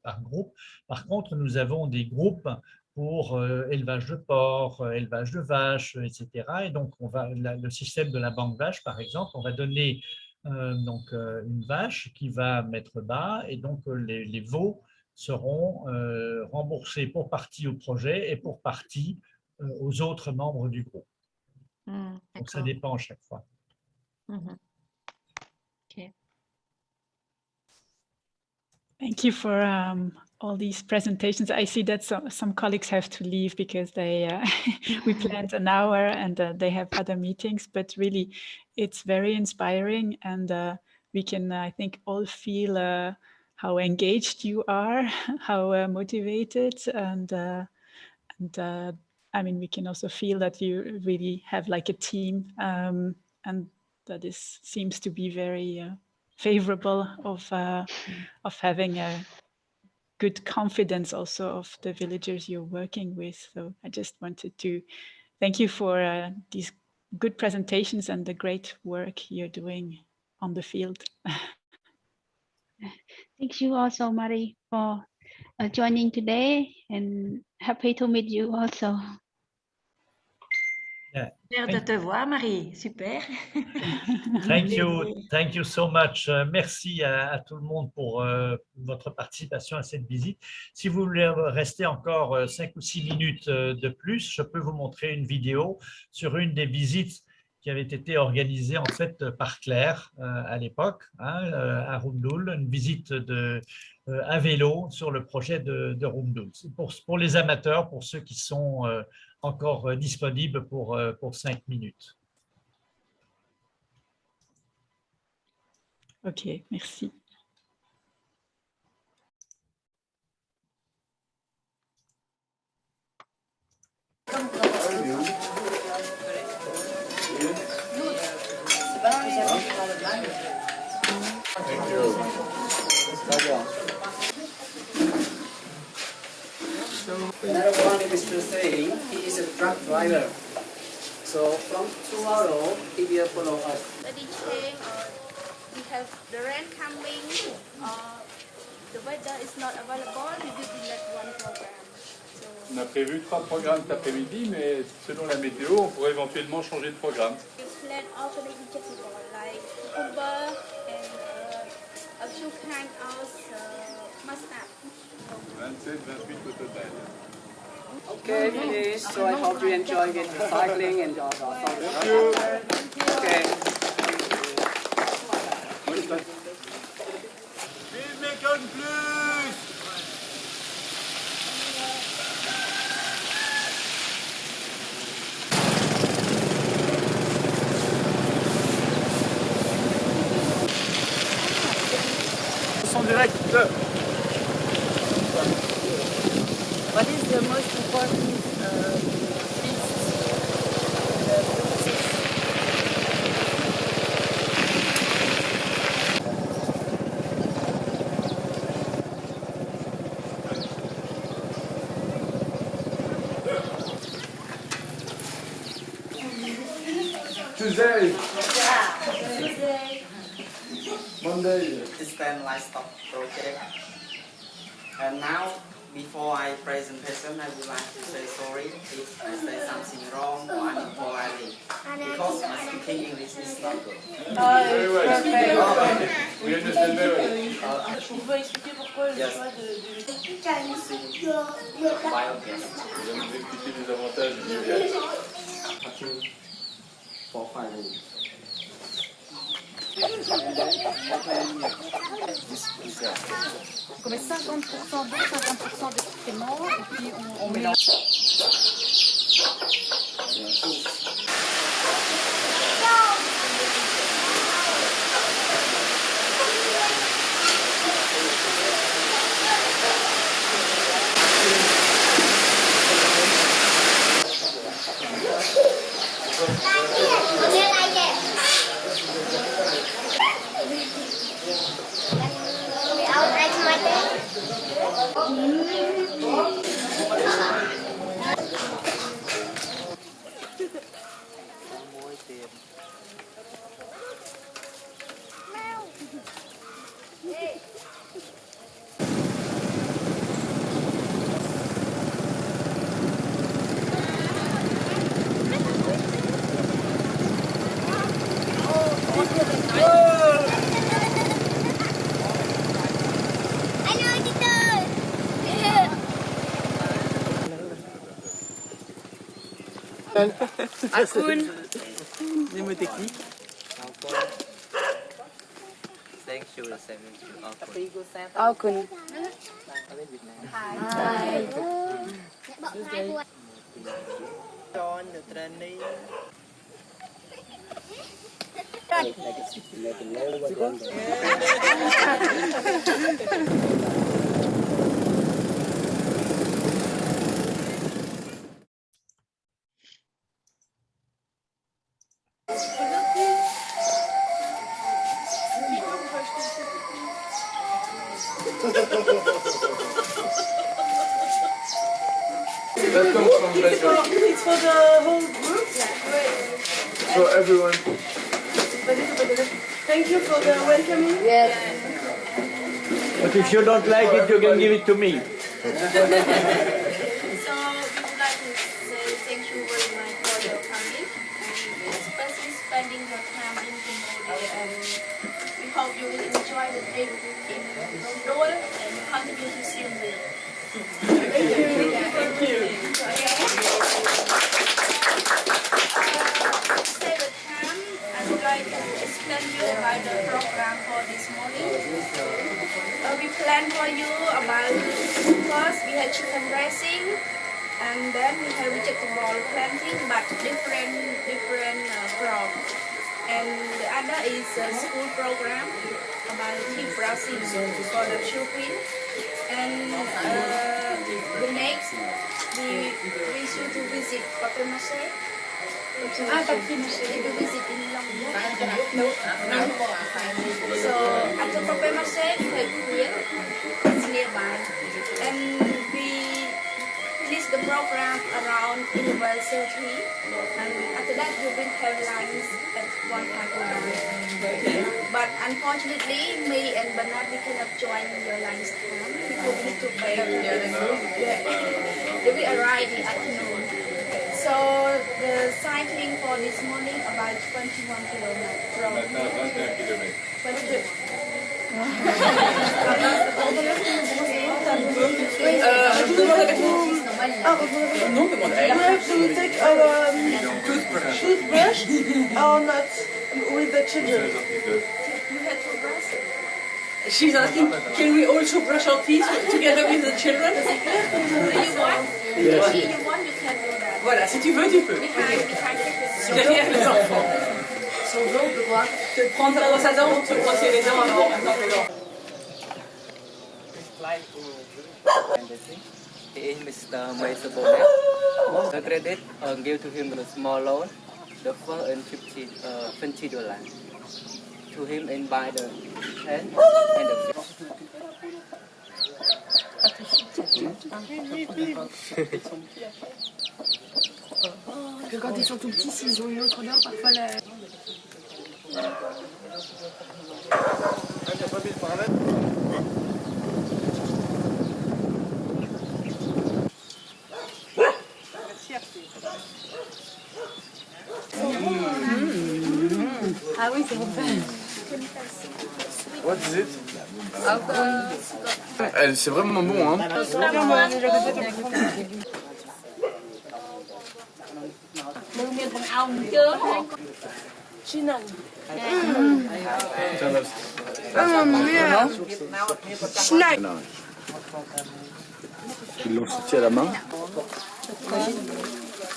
par groupe. Par contre, nous avons des groupes pour élevage de porcs, élevage de vaches, etc. Et donc, le système de la banque vache, par exemple, on va donner une vache qui va mettre bas, et donc les veaux seront remboursés pour partie au projet et pour partie aux autres membres du groupe. Donc, ça dépend à chaque fois. Okay. Thank you for all these presentations. I see that some colleagues have to leave because they we planned an hour and they have other meetings, but really it's very inspiring, and we can, I think, all feel how engaged you are, how motivated, and I mean, we can also feel that you really have like a team, and that seems to be very favorable of having a good confidence also of the villagers you're working with. So I just wanted to thank you for these good presentations and the great work you're doing on the field. Thank you also, Marie, for joining today, and happy to meet you also. Yeah. Super de te voir, Marie. Super. Thank you so much. Merci à tout le monde pour votre participation à cette visite. Si vous voulez rester encore 5 ou 6 minutes de plus, je peux vous montrer une vidéo sur une des visites qui avait été organisée en fait par Claire à l'époque, à Roumdoul, une visite à vélo sur le projet de Roumdoul. Pour les amateurs, pour ceux qui sont encore disponibles pour 5 minutes. Ok, merci. Another one is to say he is a truck driver. So from tomorrow he will follow us. Study chain, or we have the rain coming, the weather is not available, we will delete one program. On a prévu 3 programmes cet après-midi, mais selon la météo, on pourrait éventuellement changer de programme. We plan alternate vegetable like cucumber and a few kind of mustard. 27, 28 au total. Okay, finish. So I hope you enjoy with cycling and your Thank you. Okay. Vive Mékong Plus! Son direct. What is the most important Tuesday. Tuesday. Monday. Distant livestock project. And now, before I presentation, I would like to say sorry if I say something wrong or impolitely, because my speaking English is not good. Very well. We understand very well. Vous pouvez expliquer pourquoi le choix biogas. Je vais vous expliquer les avantages du biogas. For firewood. On met 50% d'eau, 50% d'excréments, et puis on mélange. Akun. Les mots techniques. Thank you, Akun. Join the training. It's for the whole group. So everyone. Thank you for the welcoming. Yes. But if you don't like it, you can give it to me. So we would like to say thank you very much for your coming and especially spending your time in Cambodia, and we hope you will enjoy the trip in Rondol and continue to see me. Thank you. Stay with time. I would like to explain you about the program for this morning. We plan for you about first we have chicken raising, and then we have vegetable planting, but different crop. And the other is a school program about tea browsing for the children. And the next we wish you to visit Papier-Mâché. Papier-Mâché. To visit in Long. So after Papier-Mâché we have here. It's nearby, and we finish the program around 11:30, and after that we will have lunch at 1:00. But unfortunately, me and Bernard we cannot join your lunch time because we need to pay. They will arrive in the afternoon. So the cycling for this morning about 21 kilometers from here. 22. Do we have to take our toothbrush or not with the children? You have to brush. She's asking, can we also brush our teeth together with the children? You want? Yes. You want, you can do that. Voilà, si tu veux, tu peux. Derrière les enfants. Si on veut, on peut voir. Te prendre ta brosse à dents, te brosser les dents alors en temps présent. He is Mr. Mason Bonnet. The credit give to him the small loan, the first and $50. To him and buy the pen and the Que quand ils sont tout petits, s'ils ont une autre odeur, parfois la... Ah oui, c'est bon. What is it? C'est vraiment bon, hein? Ils l'ont sorti à la main.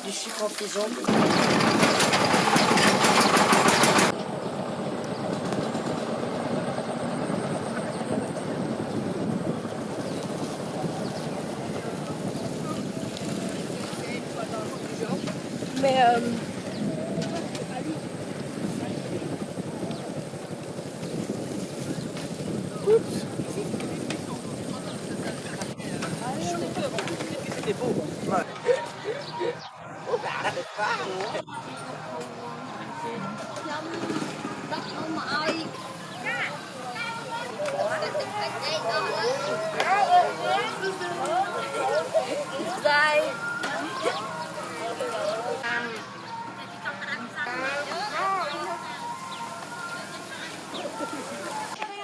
Du sucre en fusion. Mais C'était beau.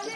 Hello,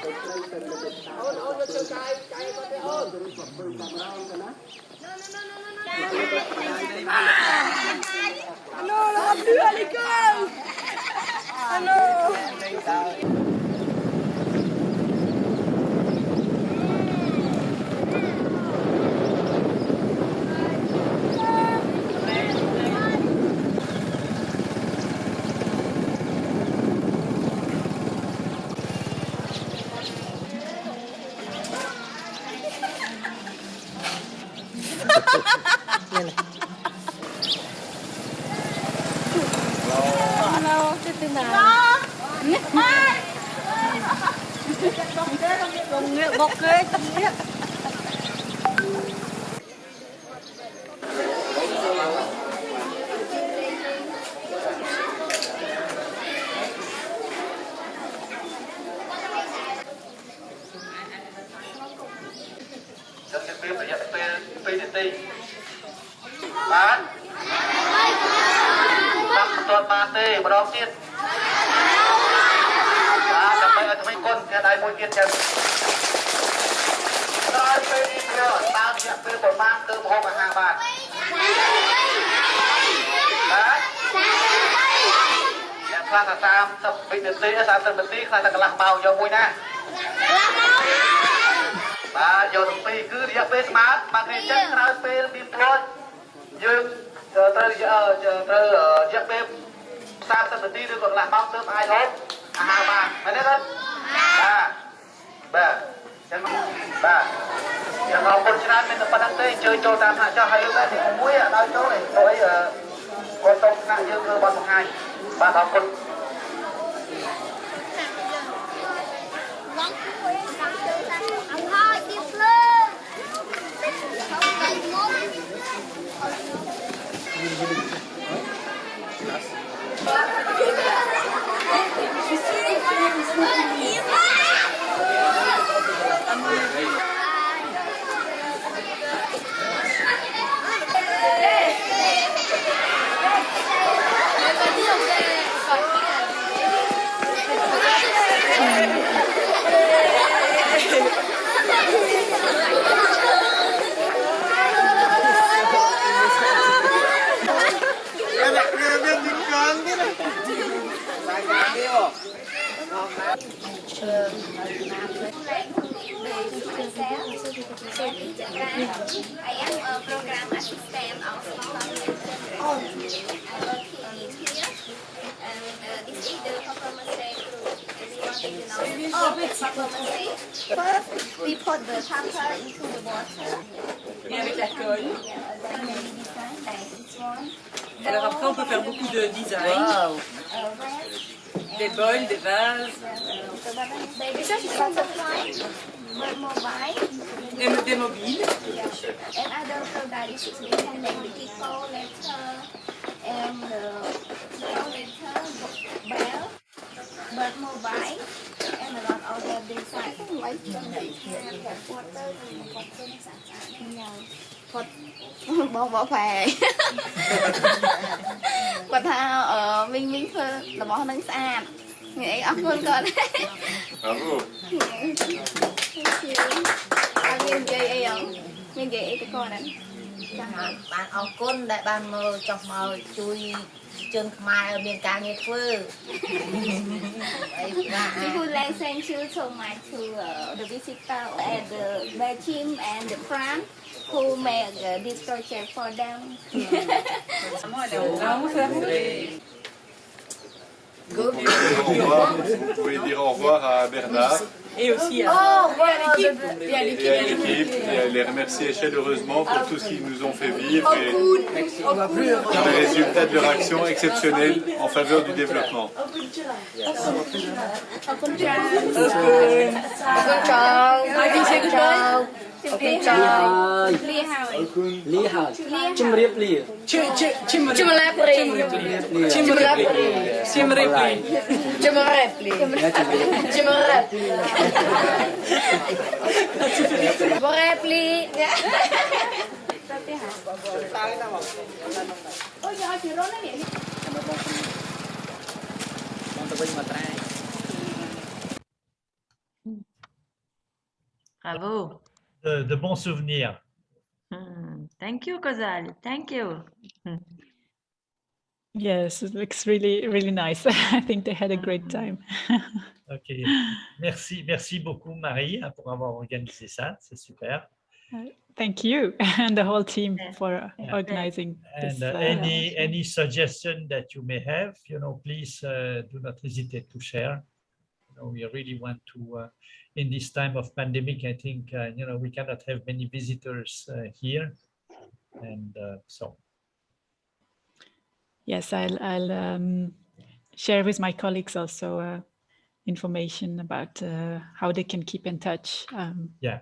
từ từ nào? Đồng nghĩa bọc ghê tâm nghĩa. Bạn toàn ba tê mà đo tiết cầm tay ở mấy con cái này môi tiết chân rồi phê đi rồi tao nhận phê của mang từ hôm mà hàng bạn đấy nhận ra là sao tập bình được tí sao tập bình tí khai thật là bao giờ môi nha bà giờ đồng phê cứ đi phê smart mà cái chân ra phê bìm thôi dương tới giấc đêm sao tập tí được còn làm bao tớp ai hết hàng bạn mày biết không ba yang mau perjalanan di tempat nanti chơi cho tam hạ cho hai đứa bé thì cũng muối ở đây chỗ này tôi con tông nặng như cơ bọn một hai ba đó con I am a program assistant of Mékong Plus. I work here, and this is the performance day group. If you want to know performance day, first we put the paper into the water. Alors après, on peut faire beaucoup de design. Des bols, des vases. Des mobiles. And other products we can make the people letter and letter, bell, bird mobile, and a lot of the design. Bỏ bỏ phè còn tha mình phơ là bỏ nâng xa nghĩ ốc luôn con mình vậy cái con này bạn ông côn đại ban mơ chọc mơ chui chân mai ở miền Cà Nghê Phơ. We would like to thank you so much to the visitor and the team and the friend who made this project for them. Vous pouvez dire au revoir à Bernard et aussi à l'équipe et les remercier chaleureusement pour tout ce qu'ils nous ont fait vivre et pour les résultats de leur action exceptionnelle en faveur du développement. Bravo. De bons souvenirs. Thank you, Kozal. Thank you. Yes, it looks really, really nice. I think they had a great time. Ok, merci beaucoup Marie pour avoir organisé ça, c'est super. Thank you and the whole team for organizing And this. any suggestion that you may have, please do not hesitate to share. We really want to, in this time of pandemic, I think, we cannot have many visitors here. And so. Yes, I'll share with my colleagues also information about how they can keep in touch. Yeah,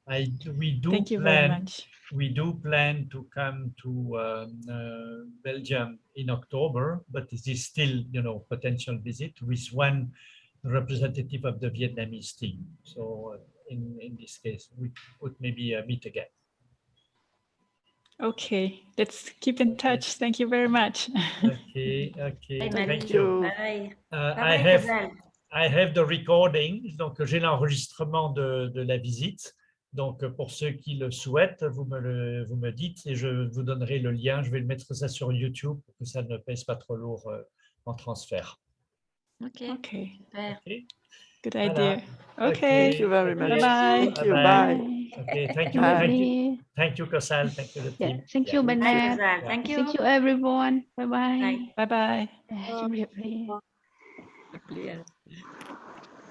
we do thank you plan. very much. We do plan to come to Belgium in October, but this is still, potential visit with one representative of the Vietnamese team. So in this case, we would maybe meet again. Okay, let's keep in touch. Thank you very much. Okay. Thank you. Bye. I have the recording. Donc j'ai l'enregistrement de la visite. Donc pour ceux qui le souhaitent, vous me dites et je vous donnerai le lien. Je vais le mettre ça sur YouTube pour que ça ne pèse pas trop lourd en transfert. Okay. Okay. Good Voilà. idea. Okay. Thank you very much. Bye-bye. Thank you. Bye. Okay. Thank you. Bye. Thank you, Kosal. Thank you, the team. Yeah, thank you, Bernard. Thank you. Thank you, everyone. Bye-bye. Bye-bye. Chúc mừng.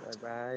Bye bye.